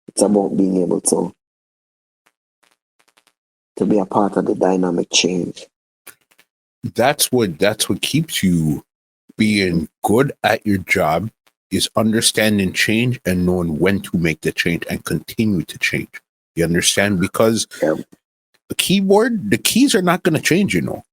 It's about being able to be a part of the dynamic change. That's what keeps you being good at your job, is understanding change and knowing when to make the change and continue to change. You understand? Because Yeah, the keys are not going to change, you know.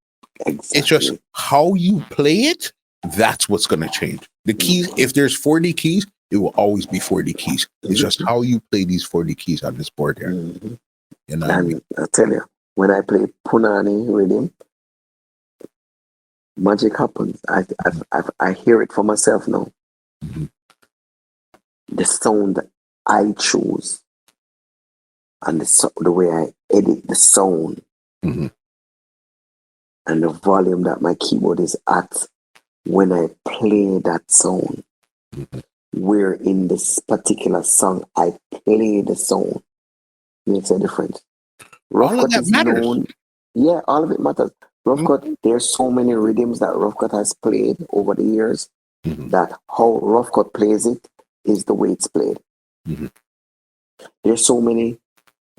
It's just exactly. how you play it. That's what's going to change. The keys, if there's 40 keys, it will always be 40 keys. It's just how you play these 40 keys on this board here. Mm-hmm. You know what I mean? And I tell you, when I play Punani rhythm, magic happens. I hear it for myself now. Mhm. The sound that I choose and the way I edit the sound Mhm. and the volume that my keyboard is at when I play that sound. Mhm. Where in this particular song I play the song makes a difference. Ruff All of Kutt that is matters. known, yeah, all of it matters. Ruff Mhm. Kutt, there's so many rhythms that Ruff Kutt has played over the years Mhm. that how Ruff Kutt plays it is the way it's played. Mhm. There's so many,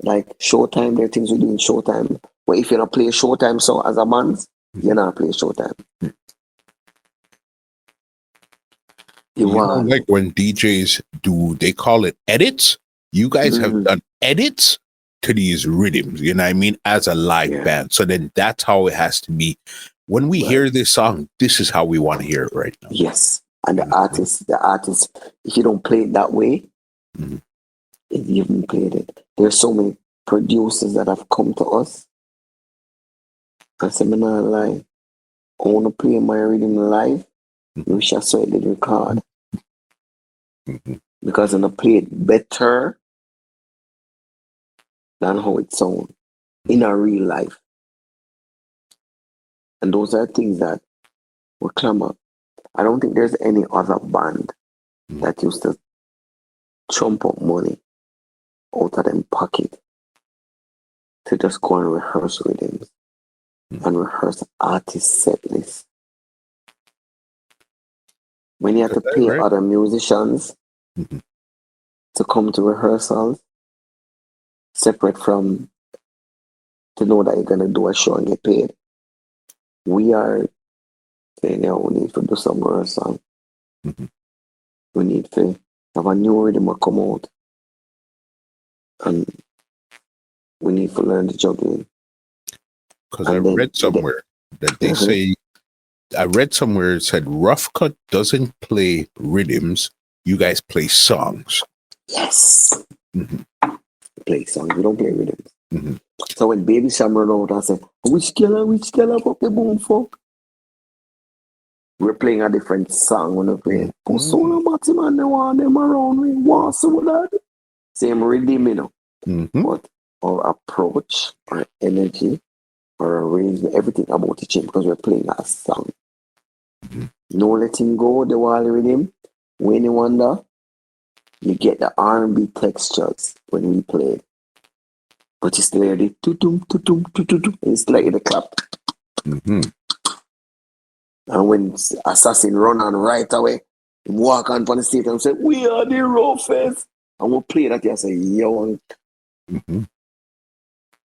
like Showtime, there are things we do in Showtime. But if you don't play Showtime song as a band, you're not play Showtime. You You know, want. like when DJs do, they call it edits. You guys have Mm, done edits to these rhythms, you know what I mean, as a live yeah, band. So then that's how it has to be. When we right. hear this song, this is how we want to hear it right now. Yes. And Mhm. the artist, if you don't play it that way, Mhm. you haven't played it. There's so many producers that have come to us and said, "Man, I lie. I want to play my rhythm live. Mhm. We shall saw it did record Mhm. because I'm gonna play it better than how it sounds in a real life." And those are things that we clamor. I don't think there's any other band Mhm. that used to chump up money out of them pocket to just go and rehearse rhythms and rehearse artist set lists. When you have Is to that pay right? other musicians Mhm. to come to rehearsals, separate from to know that you're gonna do a show and get paid. We are saying, yeah, we need to do some rehearsal. Mhm. We need to have a new rhythm come out, and we need to learn the juggling. Because I And then read somewhere that they uh say, I read somewhere it said Rough Cut doesn't play rhythms, you guys play songs. yes, Mhm. play songs. We don't play rhythms. Mhm. So when Baby Sam run out and say, which killer pop the boom fuck? We're playing a different song when we're playing. Put Mhm. solo Matty man, they want them around me. Want some of that? Same rhythm, you know. Mhm. But our approach, our energy, our arrangement, everything about it change because we're playing a song. Mhm. No letting go, the wall rhythm. When you wonder, you get the R&B textures when we play it. But you still hear the tutum, tutum, tutum. It's like the clap. Mhm. And when Assassin run on right away, him walk on the stage and say, we are the roughest. And we'll play that, you say, yo, Mhm.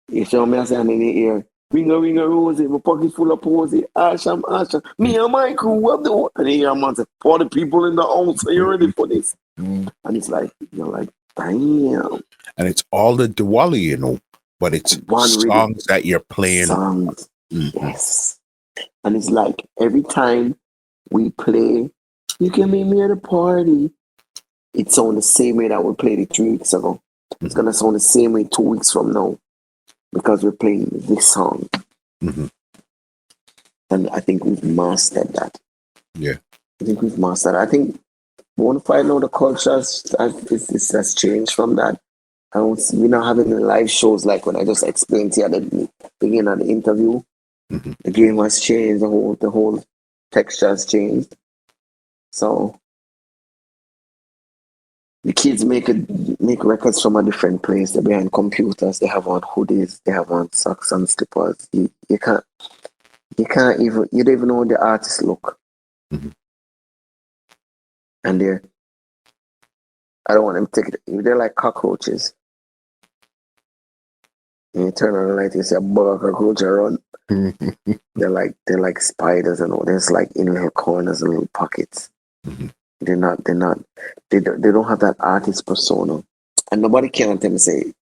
you show me, I say, I'm in the ear. Ring a rosy, my pocket full of posy. Asham, Asham. Me and my crew, what the what? And then your man say, for the people in the house, are you ready for this? Mhm. And it's like, you're like, damn. And it's all the Diwali, you know, but it's One rhythm. songs that you're playing. Songs. Mhm. Yes. And it's like every time we play, you can meet me at a party. It sounds the same way that we played it 3 weeks ago. It's Mhm. gonna sound the same way 2 weeks from now because we're playing this song. Mhm. And I think we've mastered that. Yeah. I think we've mastered. I think we want to find out the culture has changed from that. I don't see, we're not having the live shows like when I just explained to you at the beginning of the interview. Mhm. The game has changed. The whole texture has changed. So the kids make records from a different place. They're behind computers. They have on hoodies. They have on socks and slippers. You don't even know how the artists look. Mhm. And I don't want them to take it. They're like cockroaches. And you turn on the light, you see a bug of cockroach around. Mhm. They're like spiders and all. There's like in little corners and little pockets. Mhm. They don't have that artist persona. And nobody can tell me say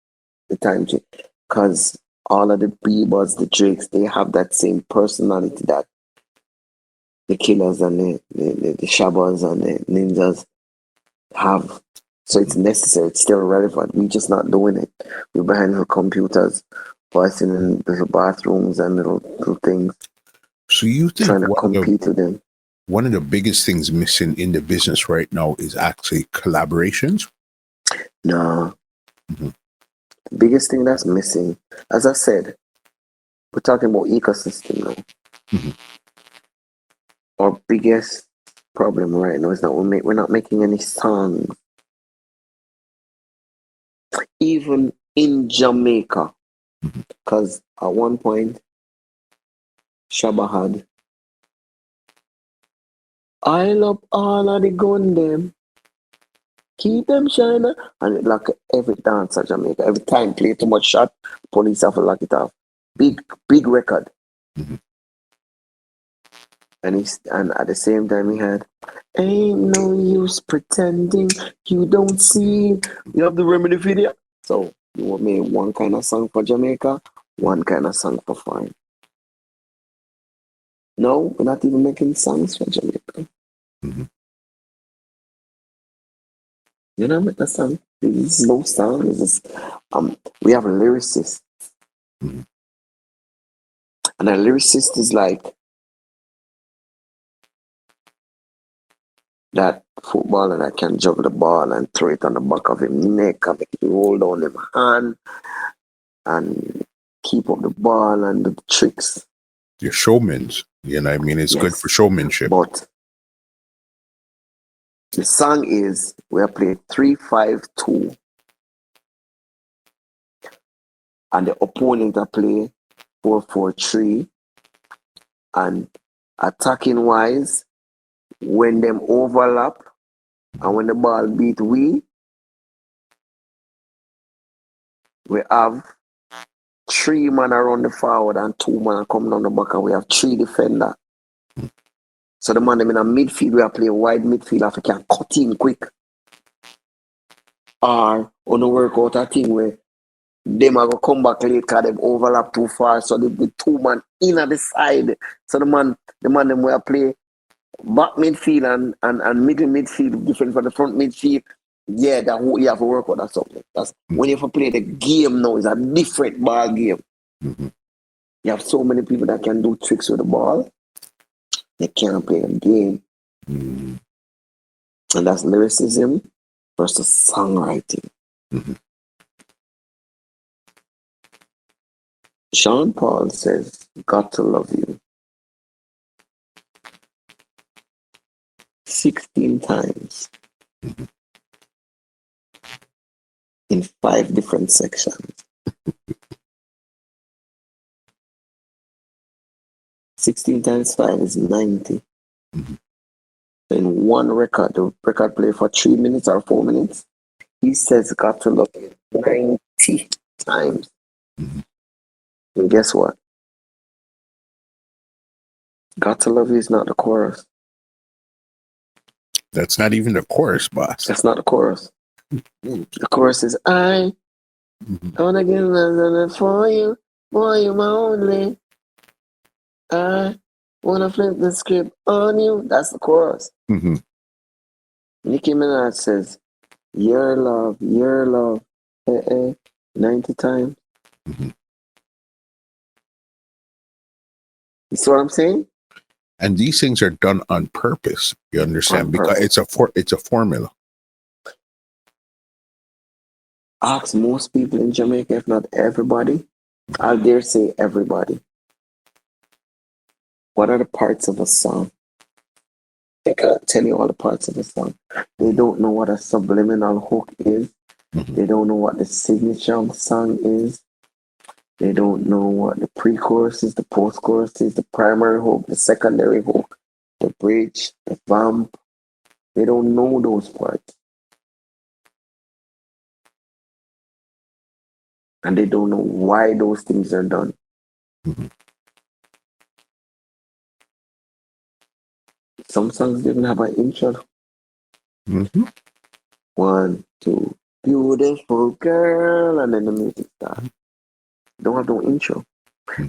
the time change. Because all of the Biebers, the Drakes, they have that same personality that the Killers and the Shabbas and the Ninjas have. So it's necessary. It's still relevant. We're just not doing it. We're behind the computers, busting in little bathrooms and little things. So you think trying to compete with them. one of the biggest things missing in the business right now is actually collaborations? No. The biggest thing that's missing, as I said, we're talking about ecosystem now. Our biggest problem right now is that we're not making any songs. Even in Jamaica. Because at one point, Shabba had, I love all of the gun them. Keep them shining. And it like every dance at Jamaica. Every time play too much shot, police have to lock it off. Big record. And at the same time he had, ain't no use pretending you don't see. You have the remedy video. So you want me one kind of song for Jamaica, one kind of song for foreign. No, we're not even making songs for Jamaica. You know what the song? This is no song. This is, we have a lyricist. And a lyricist is like that footballer that can juggle the ball and throw it on the back of his neck and make it roll down his hand and keep up the ball and the tricks. Your showmans, you know what I mean? It's good for showmanship. But the song is, we are playing 3-5-2 and the opponent are play 4-4-3 and attacking wise, when them overlap and when the ball beat we have 3 man around the forward and 2 man coming down the back and we have 3 defender. So the man them in a midfield, we are playing wide midfield if we can cut in quick. Or on the work out a thing where them are going to come back late because them overlap too far. So the 2 man in at the side. So the man them we are play back midfield and middle midfield different from the front midfield. Yeah, that you have to work on that something. That's when you have to play the game now, it's a different ball game. You have so many people that can do tricks with the ball. They can't play the game. And that's lyricism versus songwriting. Sean Paul says, got to love you 16 times in 5 different sections. 16 times 5 is 90. In one record, the record play for 3 minutes or 4 minutes, he says got to love you 90 times. And guess what? Got to love you is not the chorus. That's not even the chorus, boss. That's not the chorus. The chorus is I wanna get love for you, boy, you my only. I wanna flip the script on you. That's the chorus. Nicki Minaj says, your love, 90 times. You see what I'm saying? And these things are done on purpose. You understand? Because it's a formula. Ask most people in Jamaica, if not everybody. I'll dare say everybody. What are the parts of a song? They can't tell you all the parts of a song. They don't know what a subliminal hook is. They don't know what the signature of the song is. They don't know what the pre-chorus is, the post-chorus is, the primary hook, the secondary hook, the bridge, the vamp. They don't know those parts. And they don't know why those things are done. Some songs didn't have an intro. 1, 2, beautiful girl, and then the music starts. Don't have no intro.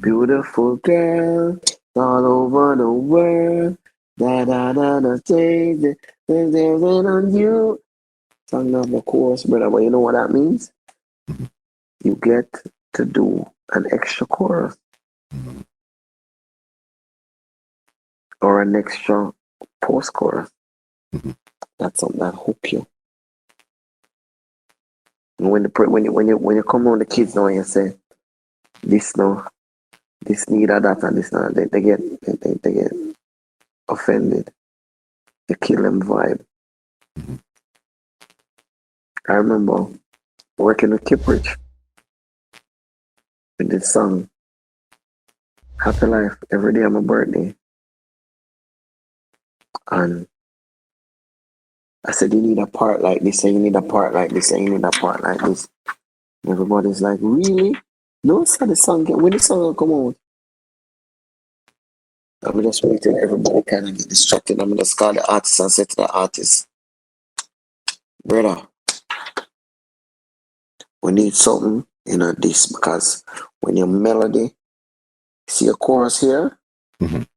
Beautiful girl, all over the world. Da da da da, there's on you. Song of the chorus, brother. But you know what that means? You get to do an extra chorus. or an extra post chorus. Mhm. That's something that hook you. And when you come on the kids now and you say this no, this need or that and this now, they get offended. You kill them vibe. Mhm. I remember working with Kiprich with this song, Happy Life, every day on my birthday. And I said, you need a part like this, and you need a part like this, and you need a part like this. And everybody's like, really? No, it's how the song when the song will come out. I'm just waiting, everybody kind of get distracted. I'm just call the artist and say to the artist, brother, we need something, this, because when your melody, see a chorus here, Mhm.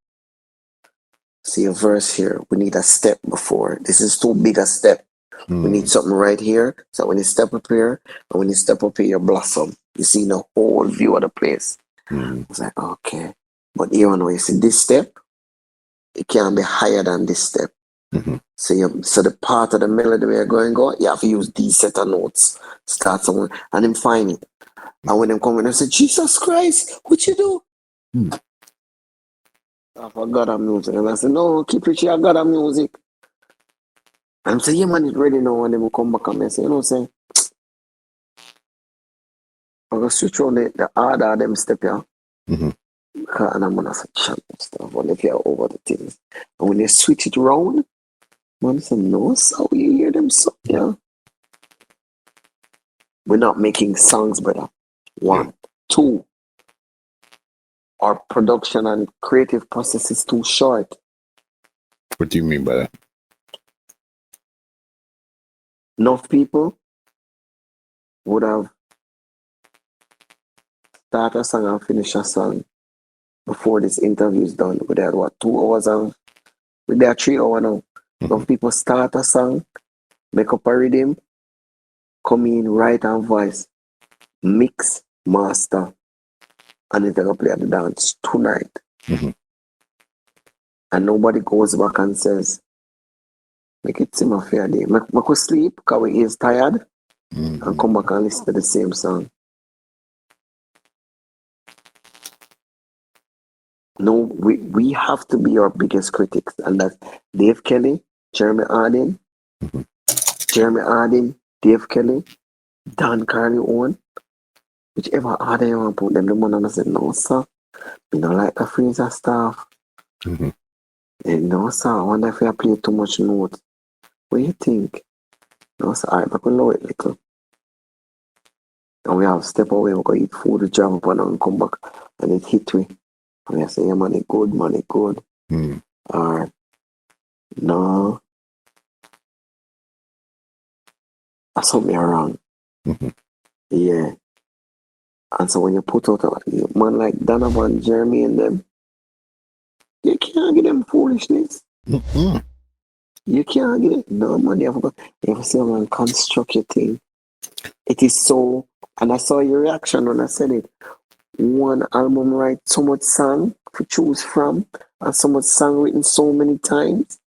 see a verse here, we need a step before. This is too big a step. We need Mm. something right here. So when you step up here, and when you step up here, you blossom. You see the whole view of the place. Mm. I was like, okay. But here now, you see this step, it can't be higher than this step. Mhm. So the part of the melody where you're going, you have to use these set of notes. Start somewhere, and then find it. And when them come in, I say, Jesus Christ, what you do? Mm. I forgot our music. And I said, no, keep it here, I got our music. And I'm saying, yeah, man, it's ready now. And then we come back and I say, you know what I'm saying? I'm going to switch on the order of them step here. Mhm. And I'm going to say, chant stuff. And if you're over the things. And when they switch it round, man, say, no, so you hear them so, yeah. We're not making songs, brother. Yeah. One. Two, our production and creative process is too short. What do you mean by that? Enough people would have started a song and finished a song before this interview is done. We had what, 2 hours of, we had 3 hours now. Enough people start a song, make up a rhythm, come in, write and voice, mix, master, and then they're gonna play at the dance tonight. Mhm. And nobody goes back and says, make it seem a fair day. Make us sleep because we is tired and Mhm. come back and listen to the same song. No, we have to be our biggest critics, and that's Dave Kelly, Jeremy Hardin, Mhm. Jeremy Hardin, Dave Kelly, Don Corleon, whichever order you want to put them, the man and I said, no, sir, we don't like the Fraser Staff. Mhm. And no, sir, I wonder if I play too much notes. What do you think? No, sir, I but we lower it little. And we have step away, we go eat food, we drive up and come back, and it hit me. And I say, yeah, man, it good, man, it good. Mhm. Or, no, that's something wrong. Mhm. Yeah. And so when you put out a man like Donovan, Jeremy, and them, you can't get them foolishness. Mhm. You can't get it. No, man, you have to see how man construct your thing. It is so, and I saw your reaction when I said it. One album write so much song to choose from, and so much song written so many times.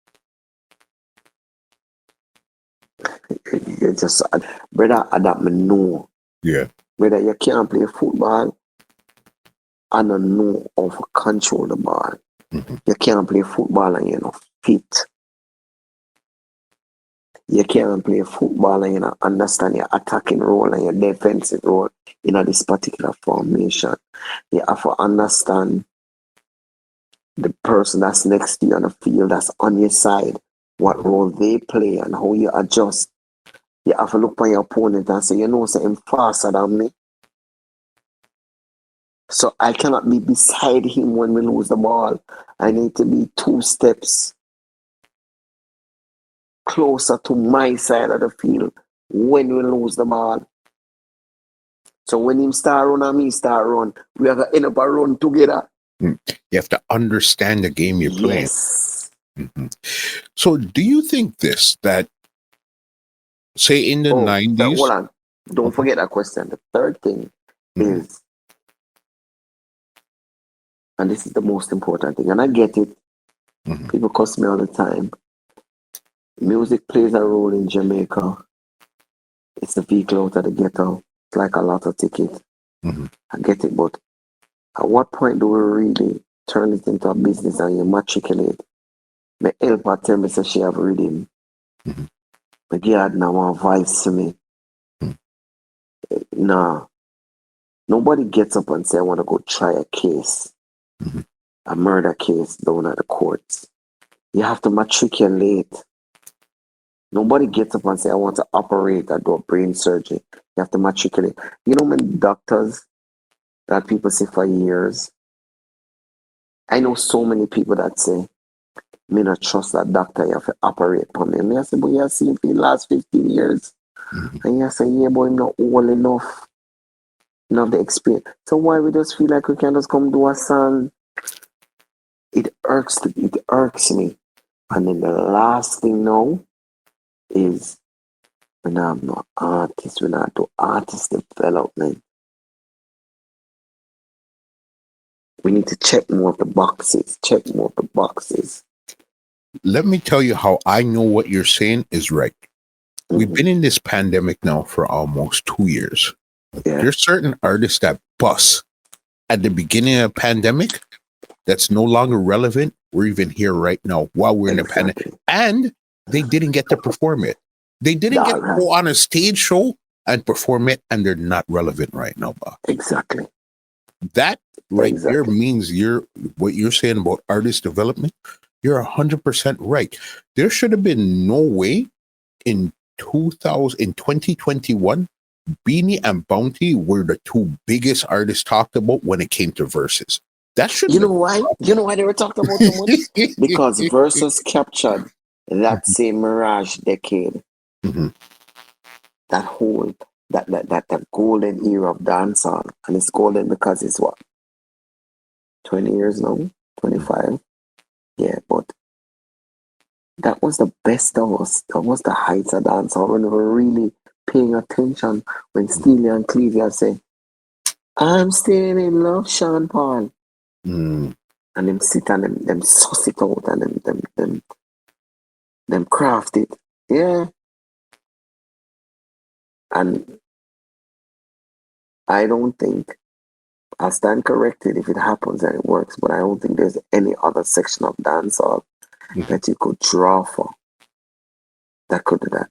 You just, brother, that me know. Yeah. Brother, you can't play football and not know how to control the ball. Mhm. You can't play football and you're not fit. You can't play football and you not understand your attacking role and your defensive role in this particular formation. You have to understand the person that's next to you on the field, that's on your side, what role they play and how you adjust. You have to look on your opponent and say, you know, something faster than me. So I cannot be beside him when we lose the ball. I need to be 2 steps closer to my side of the field when we lose the ball. So when him start run and me start run, we are going to end up a run together. Mm. You have to understand the game you're playing. Yes. Mhm. So, do you think this that, say, in the Oh, so hold 90s? on. Don't forget that question. The third thing Mhm. is, and this is the most important thing, and I get it, People cuss me all the time. Music plays a role in Jamaica. It's the vehicle out of the ghetto. It's like a lotto ticket. I get it, but at what point do we really turn it into a business and you matriculate? My helper tell me so she have rhythm. My God now want voice to me. Nah. Nobody gets up and say I want to go try a case. A murder case down at the courts. You have to matriculate. Nobody gets up and say I want to operate or do a brain surgery. You have to matriculate. You know many doctors that people say for years? I know so many people that say, me not trust that doctor, you have to operate on me. And I say, but you have seen for the last 15 years. And you say, yeah, but I'm not old enough. Not the experience. So why we just feel like we can just come do a song? It irks me. And then the last thing now is when I'm not artist, when I do artist development. We need to check more of the boxes. Let me tell you how I know what you're saying is right. We've been in this pandemic now for almost 2 years. Yeah. There's certain artists that bust at the beginning of the pandemic that's no longer relevant. We're even here right now while we're in the pandemic. And they didn't get to perform it. They didn't get to go on a stage show and perform it, and they're not relevant right now, Bob. Exactly. That right there means what you're saying about artist development, you're 100% right. There should have been no way in 2021, Beenie and Bounty were the two biggest artists talked about when it came to verses. That should You know why? You know why they were talked about so much? Because verses captured that same mirage decade. That whole that golden era of dancehall. And it's golden because it's what? 20 years now? 25? Yeah, but that was the best of us. That was the heights of dancehall when we were really paying attention. When Steely and Clevia say, I'm still in love, Sean Paul. And them sit and them suss it out and them craft it. Yeah. And I don't think, I'll stand corrected if it happens and it works, but I don't think there's any other section of dancehall that you could draw for that could do that.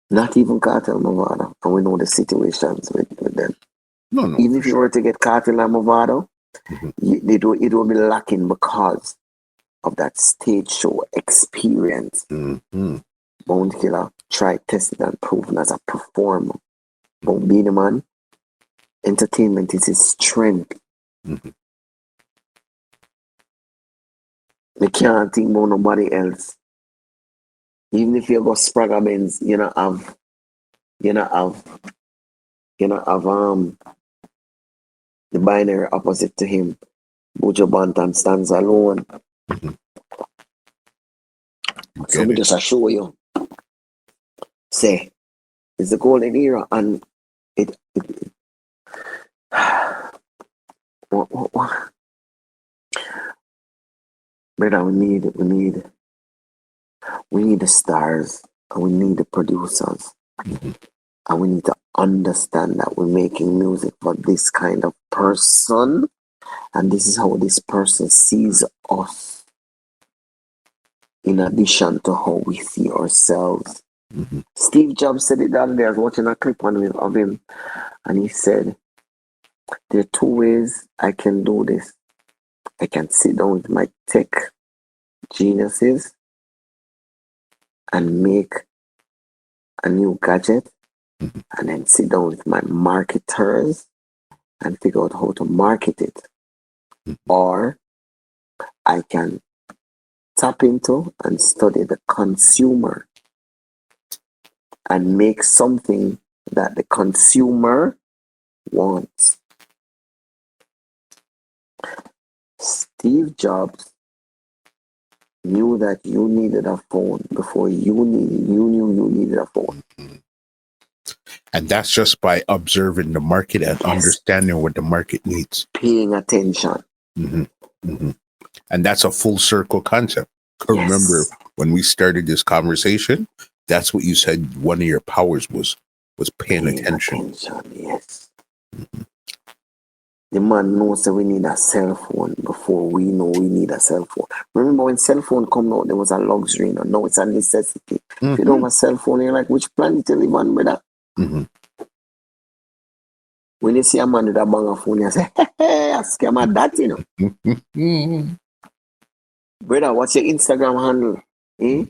Not even Cartel Movado. And we know the situations with them. No, even if you were to get Cartel and Movado, it will be lacking because of that stage show experience. Bone Killer tried, tested, and proven as a performer. But Beenie Man, entertainment is his strength. You can't think about nobody else. Even if you go Spragga Benz, you know have the binary opposite to him. Buju Banton stands alone. So me just show you. Say, it's the golden era, and it what? Brother, we need the stars, and we need the producers, and we need to understand that we're making music for this kind of person, and this is how this person sees us, in addition to how we see ourselves. Steve Jobs said it the other day. I was watching a clip of him, and he said, there are two ways I can do this. I can sit down with my tech geniuses and make a new gadget, and then sit down with my marketers and figure out how to market it. Or I can tap into and study the consumer and make something that the consumer wants. Steve Jobs knew that you needed a phone before you knew you needed a phone. And that's just by observing the market and understanding what the market needs. Paying attention. And that's a full circle concept. I remember when we started this conversation, that's what you said one of your powers was paying attention. Yes. The man knows that we need a cell phone before we know we need a cell phone. Remember when cell phone come out, there was a luxury, you know? Now it's a necessity. If you don't have a cell phone, you're like, which planet you live on, brother? When you see a man with a banger phone, you say, hey, I scam at that, you know. Brother, what's your Instagram handle? Eh?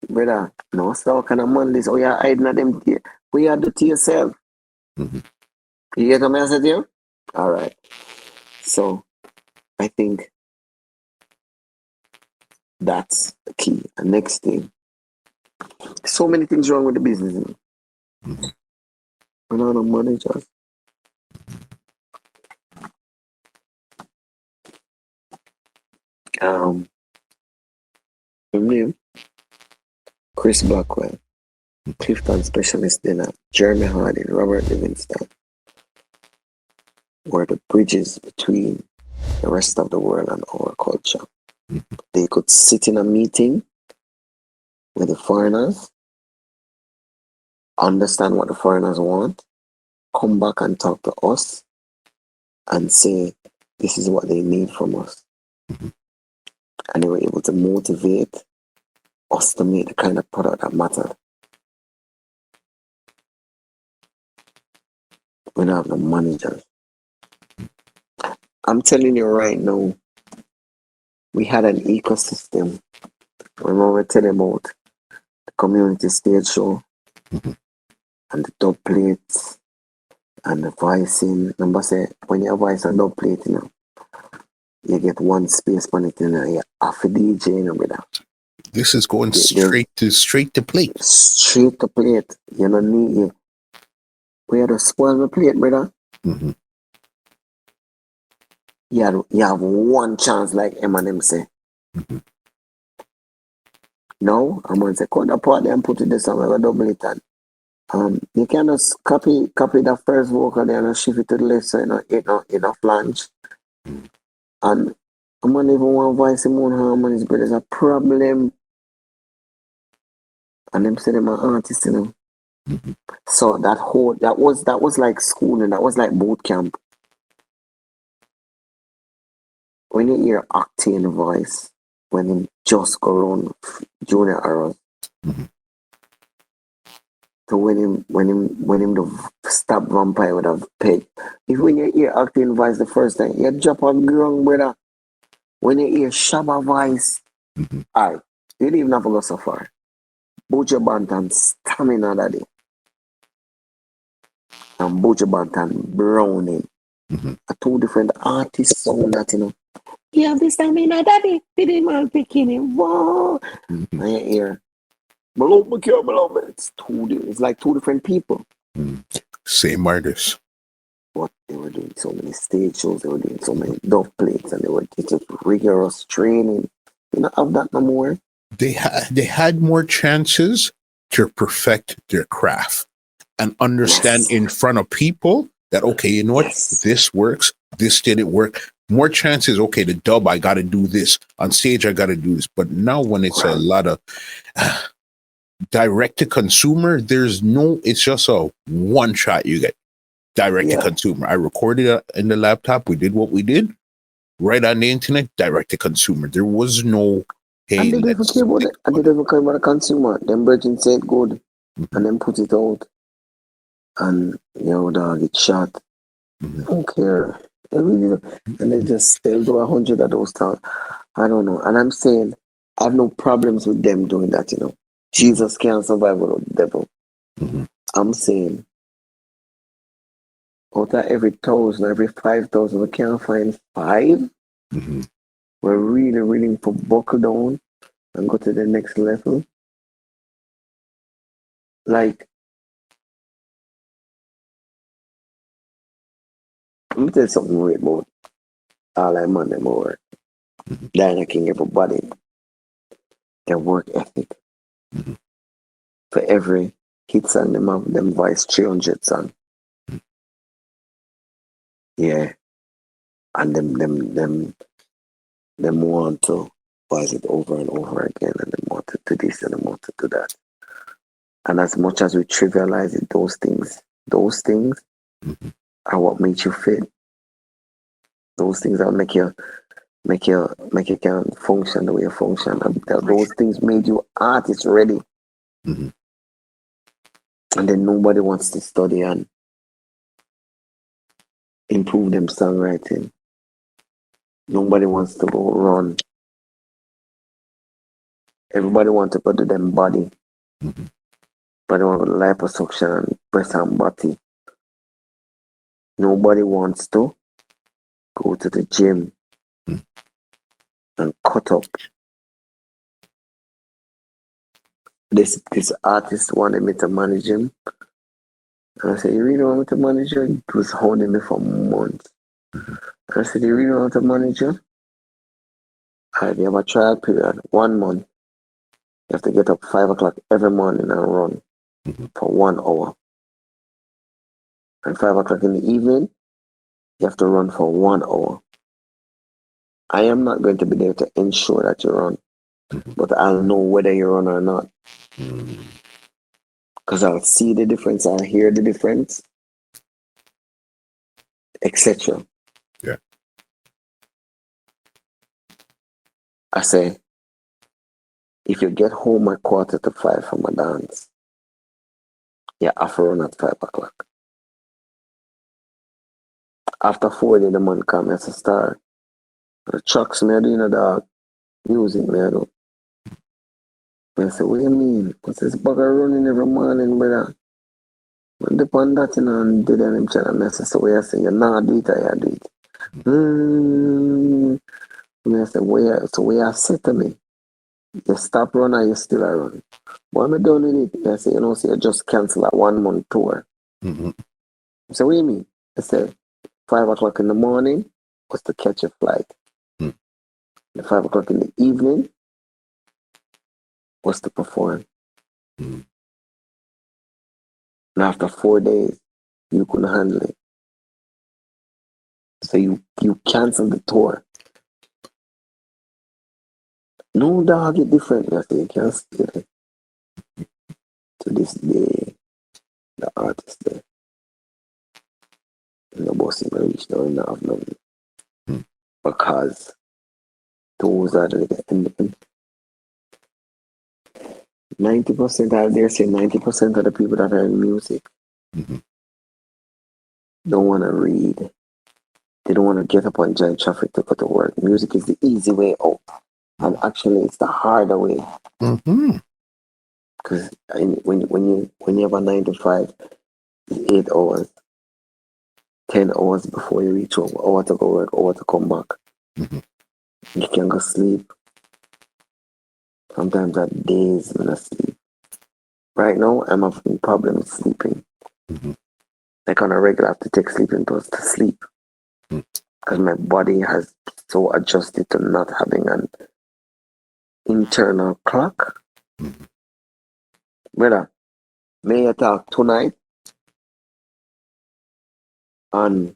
Brother, no, so kind of man this. Oh, you're hiding at them. What you do to yourself? You get what I said to you? All right. So, I think that's the key. The next thing. So many things wrong with the business. You know? We're not a manager. His name, Chris Blackwell, Clifton Specialist Dinner, Jeremy Harding, Robert Livingston were the bridges between the rest of the world and our culture. They could sit in a meeting with the foreigners, understand what the foreigners want, come back and talk to us and say, this is what they need from us. And they were able to motivate us to make the kind of product that mattered. We don't have no managers. I'm telling you right now, we had an ecosystem. Remember telling about the community stage show and the dub plates and the voicing. Remember say, when you voice a dub plate, you know, you get one space on it, and you have a DJ, you know, brother. This is going straight to plate. Straight to plate. You don't need it. We had to spoil the plate, brother. You have one chance, like Eminem say. No, I'm gonna say cut the part and put it this song, I double it and you can just copy the first vocal there and shift it to the left side, in a flange. And I'm gonna even one voice in one harmonies, but there's a problem. And them say them are artists, you know. So that was like schooling, that was like boot camp. When you hear Octane voice, when him just go around junior arrows, so when him the stop vampire with a peg. If when you hear Octane voice the first time, you drop on ground, brother. When you hear Shabba voice, alright, you didn't even have to go so far. Butcher Bantan Stamina that day. And Butcher Bantan Browning. Are two different artists sound that, you know. You have this stamina daddy. Didn't man picking him. Whoa. And you hear it's like two different people. Same artist. But they were doing so many stage shows, they were doing so many dove plates, and they were just rigorous training. You don't have that no more. They had more chances to perfect their craft and understand in front of people that, okay, you know what, this works, this didn't work. More chances, okay, the dub, I got to do this. On stage, I got to do this. But now when it's a lot of direct to consumer, it's just a one shot you get. Direct to consumer. I recorded it in the laptop. We did what we did. Right on the internet, direct to consumer. There was no, hey, I didn't even care about it. I didn't even care about the consumer. Them virgin said good, and then put it out. And, dog, it shot. I don't care. And they just still do 100 of those times. I don't know. And I'm saying, I have no problems with them doing that, you know. Jesus can't survive without the devil. I'm saying, out of every 1,000, every 5,000, we can't find 5. We're really willing to buckle down and go to the next level. Like, let me tell you something weird about all I man them work. Diana King, everybody, their work ethic. For every hit song, them have them voice 300 song. Yeah. And them them want to voice it over and over again, and they want to do this and they want to do that. And as much as we trivialize it, those things are what makes you fit. Those things that make you can function the way you function. And those things made you artist ready. And then nobody wants to study and improve them songwriting. Nobody wants to go run. Everybody wants to go to them body. But they want liposuction and breast and body. Nobody wants to go to the gym and cut up. This artist wanted me to manage him. And I said, you really want me to manage you? He was holding me for months. I said, you really want to manage you? Alright, you have a trial period, 1 month. You have to get up 5 o'clock every morning and run for 1 hour. And 5 o'clock in the evening, you have to run for 1 hour. I am not going to be there to ensure that you run, but I'll know whether you run or not. Because I'll see the difference, I'll hear the difference, etc. Yeah. I say, if you get home at 4:45 from a dance, you have to run at 5 o'clock. After 4 days, the month comes, it's a start. The trucks me do, dog. Music me do. I say, what do you mean? What's this bugger running every morning, brother? When they put that in and did them channel, I say, so I say, you not do it or you do it. And I say, where you said to me? You stop run or you still a run? Why am I doing it? I say, so you just cancel a 1 month tour. I say, what do you mean? I said, 5 o'clock in the morning was to catch a flight. The 5 o'clock in the evening was to perform. And after 4 days, you couldn't handle it. So you canceled the tour. No, dog, it's different. I say, you can't stay there. To this day, the artist there. And the boss even reached down and have nothing. Because those are the independent. 90%, I dare say 90% of the people that are in music don't want to read. They don't want to get up and join traffic to go to work. Music is the easy way out. And actually, it's the harder way. Because when you have a 9 to 5, it's 8 hours, 10 hours before you reach home, hour to go work, hour to come back. You can go sleep. Sometimes at days when I sleep. Right now, I'm having problems sleeping. Like on a regular, I have to take sleeping pills to sleep. Because my body has so adjusted to not having an internal clock. Brother, may I talk tonight on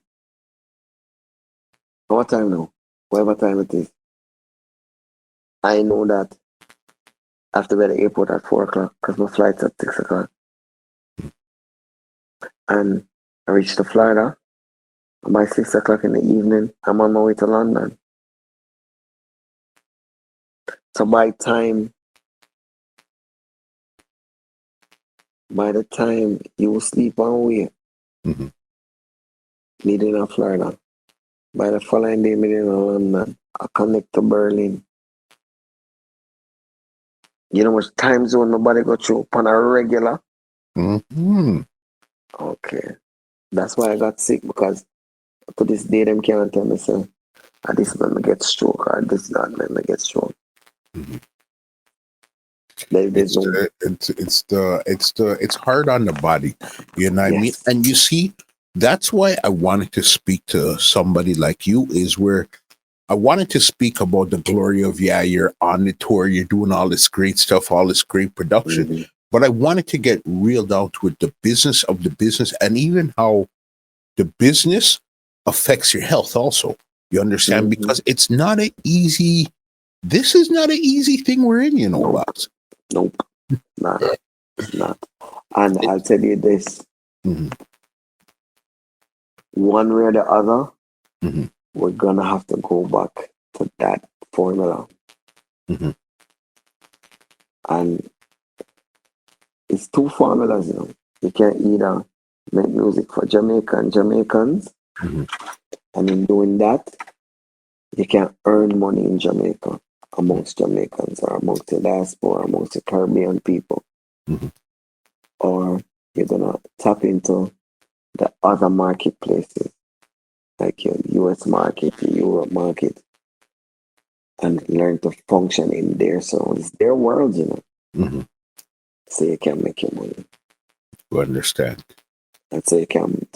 what time now? Whatever time it is. I know that I have to be at the airport at 4 o'clock because my flight's at 6 o'clock. And I reached to Florida. And by 6 o'clock in the evening, I'm on my way to London. So by the time you sleep on way, meeting in Florida. By the following day, meeting in London. I connect to Berlin. You know which time zone my body go through on a regular? Okay. That's why I got sick, because to this day, them can't tell me, say, this man get stroke, or this that man get stroke. It's hard on the body, you know what I mean? And you see, that's why I wanted to speak to somebody like you, is where I wanted to speak about the glory of, you're on the tour, you're doing all this great stuff, all this great production, but I wanted to get real down to it, the business of the business, and even how the business affects your health also. You understand? Mm-hmm. Because it's not an easy. This is not an easy thing we're in, you know, Nope. Box. Nope. Not. Not. And I'll tell you this. Mm-hmm. One way or the other, Mm-hmm. we're gonna have to go back to that formula. Mm-hmm. And it's two formulas, you know. You can either make music for Jamaica and Jamaicans, Mm-hmm. and in doing that, you can earn money in Jamaica amongst Jamaicans or amongst the diaspora, amongst the Caribbean people. Mm-hmm. Or you're gonna tap into the other marketplaces, like your US market, your Europe market, and learn to function in their zone. It's their world, you know. Mm-hmm. So you can make your money. You understand? And so you can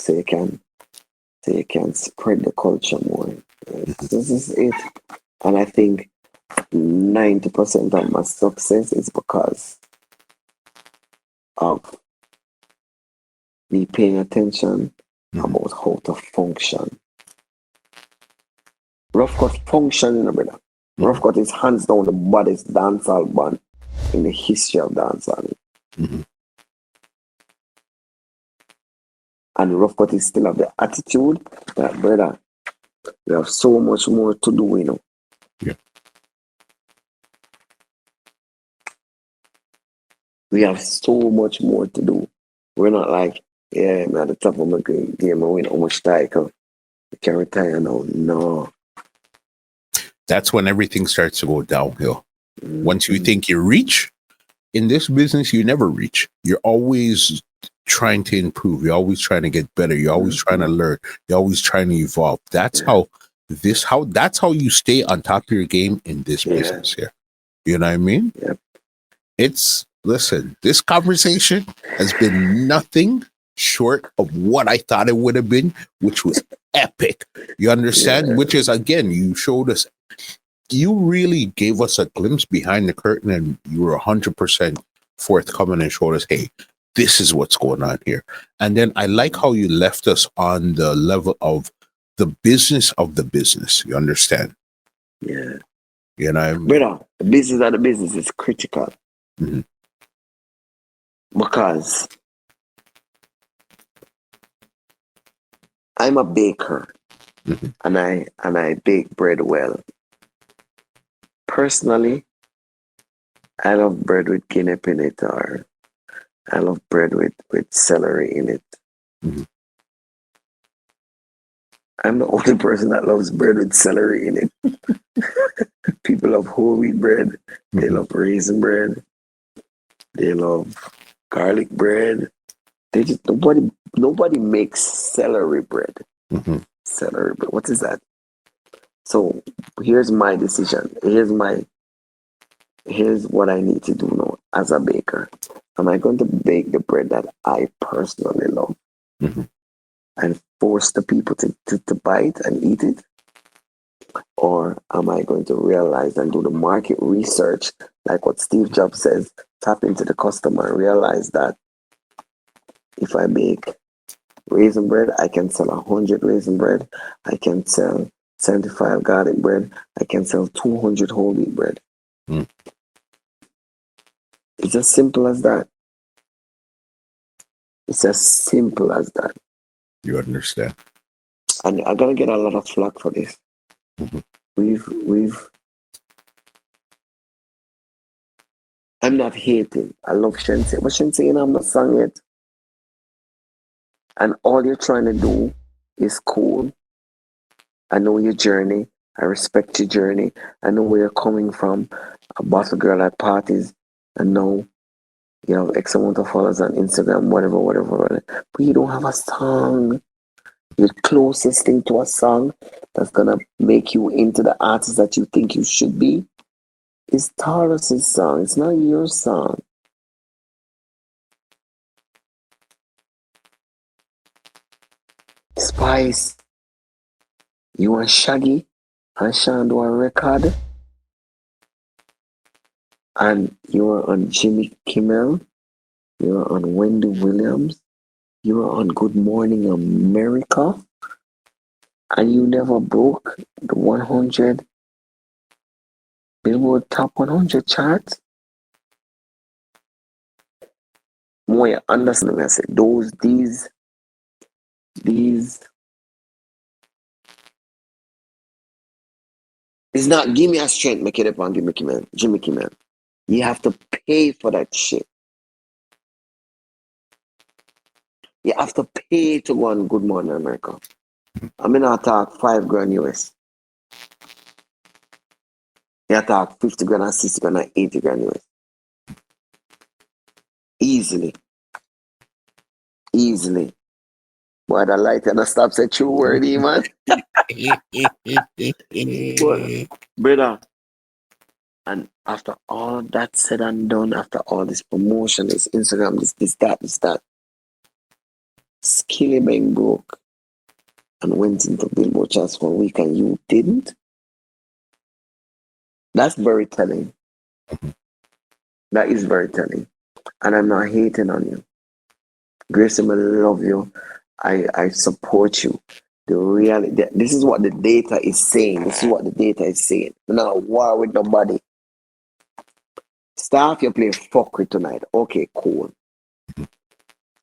spread the culture more. This is it. And I think 90% of my success is because of me paying attention about how to function. Ruff Kutt function, you know, brother. Ruff Kutt is hands down the baddest dancehall band in the history of dancehall. Mm-hmm. And Ruff Kutt is still have the attitude that, brother, we have so much more to do, you know. Yeah. We have so much more to do. We're not like, yeah, I'm at the top of my game, I win how much title. I can retire now. No. That's when everything starts to go downhill. Once you think you reach, in this business, you never reach. You're always trying to improve. You're always trying to get better. You're always trying to learn. You're always trying to evolve. That's how you stay on top of your game in this business here. You know what I mean? Yep. Listen, this conversation has been nothing short of what I thought it would have been, which was epic. You understand? Yeah. Which is, again, you showed us, you really gave us a glimpse behind the curtain, and you were 100% forthcoming and showed us, hey, this is what's going on here. And then I like how you left us on the level of the business of the business. You understand? Yeah. You know what I mean? Brother, the business of the business is critical. Mm-hmm. Because I'm a baker, and I bake bread well. Personally, I love bread with guinea in it, or I love bread with celery in it. Mm-hmm. I'm the only person that loves bread with celery in it. People love whole wheat bread. They love raisin bread. They love garlic bread. They just nobody makes celery bread. Mm-hmm. Celery bread. What is that? So here's my decision. Here's what I need to do now as a baker. Am I going to bake the bread that I personally love and force the people to buy it and eat it? Or am I going to realize and do the market research, like what Steve Jobs says, tap into the customer and realize that if I bake raisin bread, I can sell 100 raisin bread. I can sell 75 garlic bread. I can sell 200 whole wheat bread. It's as simple as that. It's as simple as that. You understand? And I'm gonna get a lot of flack for this. I'm not hating. I love Shenseea, but Shenseea, you know, I'm not sung yet. And all you're trying to do is cool. I know your journey. I respect your journey. I know where you're coming from. A bottle girl at parties. I know you have X amount of followers on Instagram, whatever. But you don't have a song. The closest thing to a song that's gonna make you into the artist that you think you should be is Taurus's song. It's not your song. Spice, you and Shaggy and Sean do a record, and you are on Jimmy Kimmel, you are on Wendy Williams, you are on Good Morning America. and you never broke the 100 Billboard Top 100 charts. More you understand me, I said these. It's not give me a strength, make it up and give me man, Jimmy man. You have to pay for that shit. You have to pay to go on Good Morning America. I mean, I talk $5,000 US. You talk 50 grand and 60 grand and 80 grand US. Easily. Boy, the light and the stop say true word, man. But, brother, and after all that said and done, after all this promotion, this Instagram, this, that, Skilly Bang broke and went into Billboard charts for a week and you didn't? That's very telling. That is very telling. And I'm not hating on you. Grace, I love you. I support you. The reality, this is what the data is saying. We're not war with nobody. Staff, you play fuckery tonight. Okay, cool.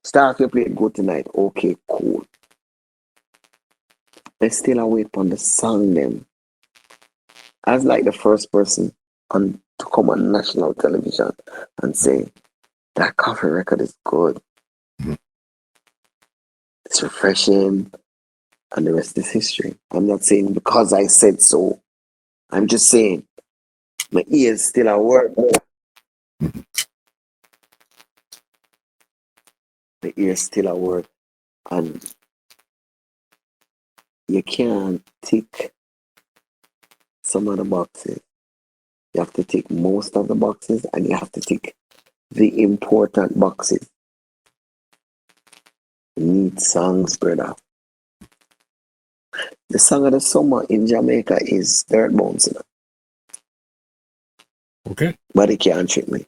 Staff, you play good tonight. Okay, cool. They still await on the song them. As like the first person to come on national television and say that Koffee record is good. It's refreshing, and the rest is history. I'm not saying because I said so. I'm just saying my ears still at work. The ears still at work, and you can't tick some of the boxes. You have to tick most of the boxes, and you have to tick the important boxes. You need songs, brother. The song of the summer in Jamaica is Dirt Bones. Okay. But it can't trick me.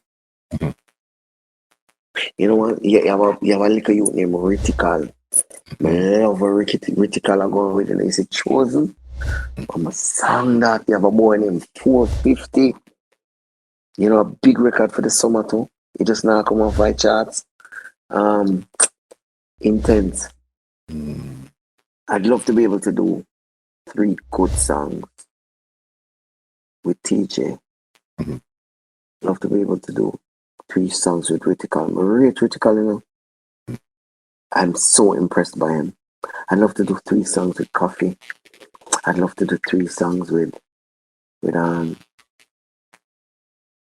You know what? You have a little youth named Rytikal. I love Rytikal. I go with it. Is it Chosen? I'm a song that you have a boy named 450. You know, a big record for the summer too. He just now come off my charts. Intense. I'd love to be able to do 3 good songs with Teejay. Love to be able to do 3 songs with Rytikal. Rytikal, you know. I'm so impressed by him. I'd love to do 3 songs with Koffee. I'd love to do 3 songs with Dexta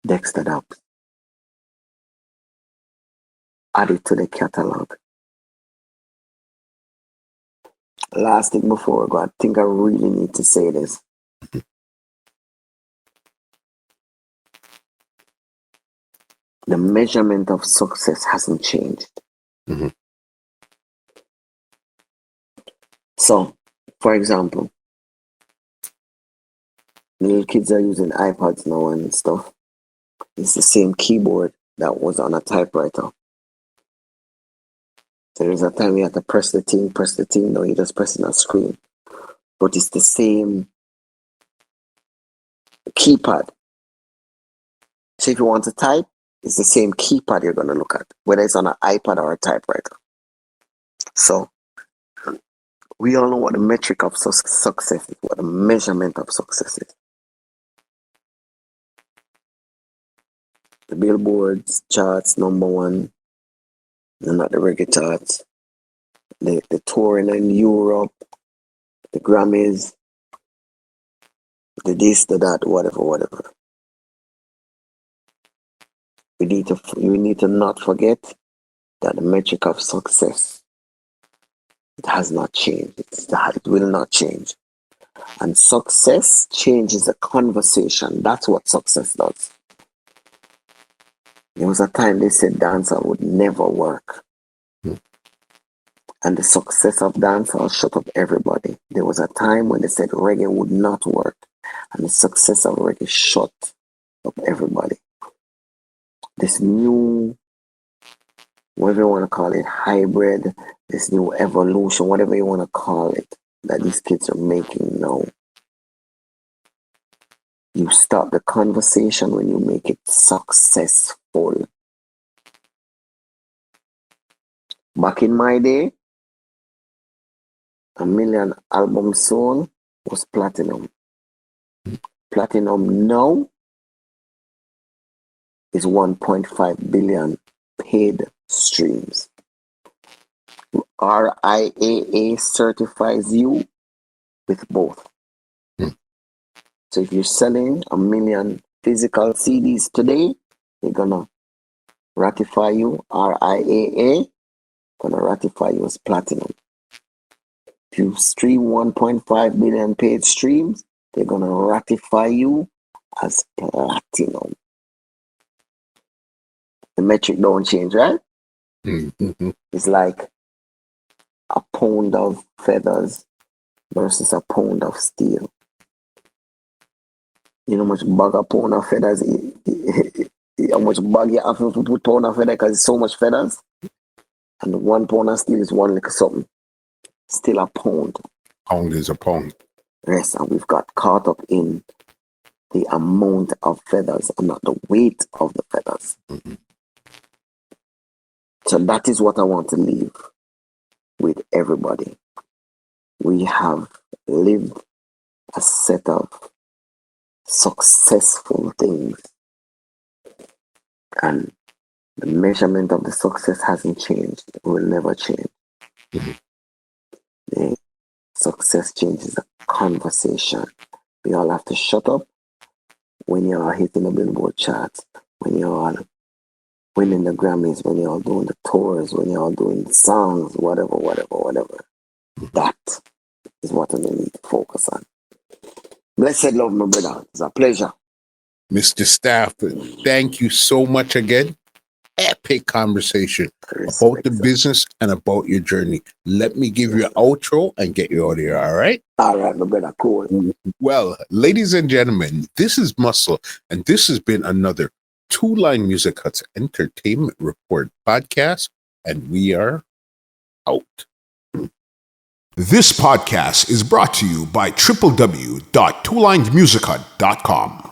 Daps. Add it to the catalog. Last thing before I go, I think I really need to say this. The measurement of success hasn't changed. So, for example, little kids are using iPads now and stuff. It's the same keyboard that was on a typewriter. So there's a time you have to press the thing. No, you're just pressing a screen. But it's the same keypad. So if you want to type, it's the same keypad you're going to look at, whether it's on an iPad or a typewriter. So we all know what the metric of success is, what the measurement of success is. The Billboard's charts, #1. And not the reggae charts. The touring in Europe, the Grammys, the this, the that, whatever. We need to not forget that the metric of success, it has not changed. It will not change. And success changes the conversation. That's what success does. There was a time they said dancehall would never work. And the success of dancehall shut up everybody. There was a time when they said reggae would not work. And the success of reggae shut up everybody. This new, whatever you want to call it, hybrid, this new evolution, whatever you want to call it, that these kids are making now. You start the conversation when you make it successful. Back in my day, 1,000,000 albums sold was platinum. Platinum now is 1.5 billion paid streams. RIAA certifies you with both. So if you're selling 1,000,000 physical CDs today, they're gonna ratify you. RIAA gonna ratify you as platinum. If you stream 1.5 billion paid streams, they're gonna ratify you as platinum. The metric don't change, right? It's like a pound of feathers versus a pound of steel. You know how much bag a pound of feathers, how much bag you have to put pound of feather because it's so much feathers. And 1 pound of steel is one little something. Still a pound. Pound is a pound. Yes, and we've got caught up in the amount of feathers and not the weight of the feathers. So that is what I want to leave with everybody. We have lived a set of successful things, and the measurement of the success hasn't changed. It will never change. The success changes the conversation. We all have to shut up when you're hitting the Billboard charts, when you're all winning the Grammys, when you're all doing the tours, when you're all doing songs, whatever. That is what I need to focus on. Blessed love, my brother. It's a pleasure. Mr. Staff, thank you so much again. Epic conversation about the business and about your journey. Let me give you an outro and get you out of here, all right? All right, my brother, cool. Well, ladies and gentlemen, this is Muscle, and this has been another Two Line Music Hut's Entertainment Report podcast, and we are out. This podcast is brought to you by www.twolinedmusichut.com.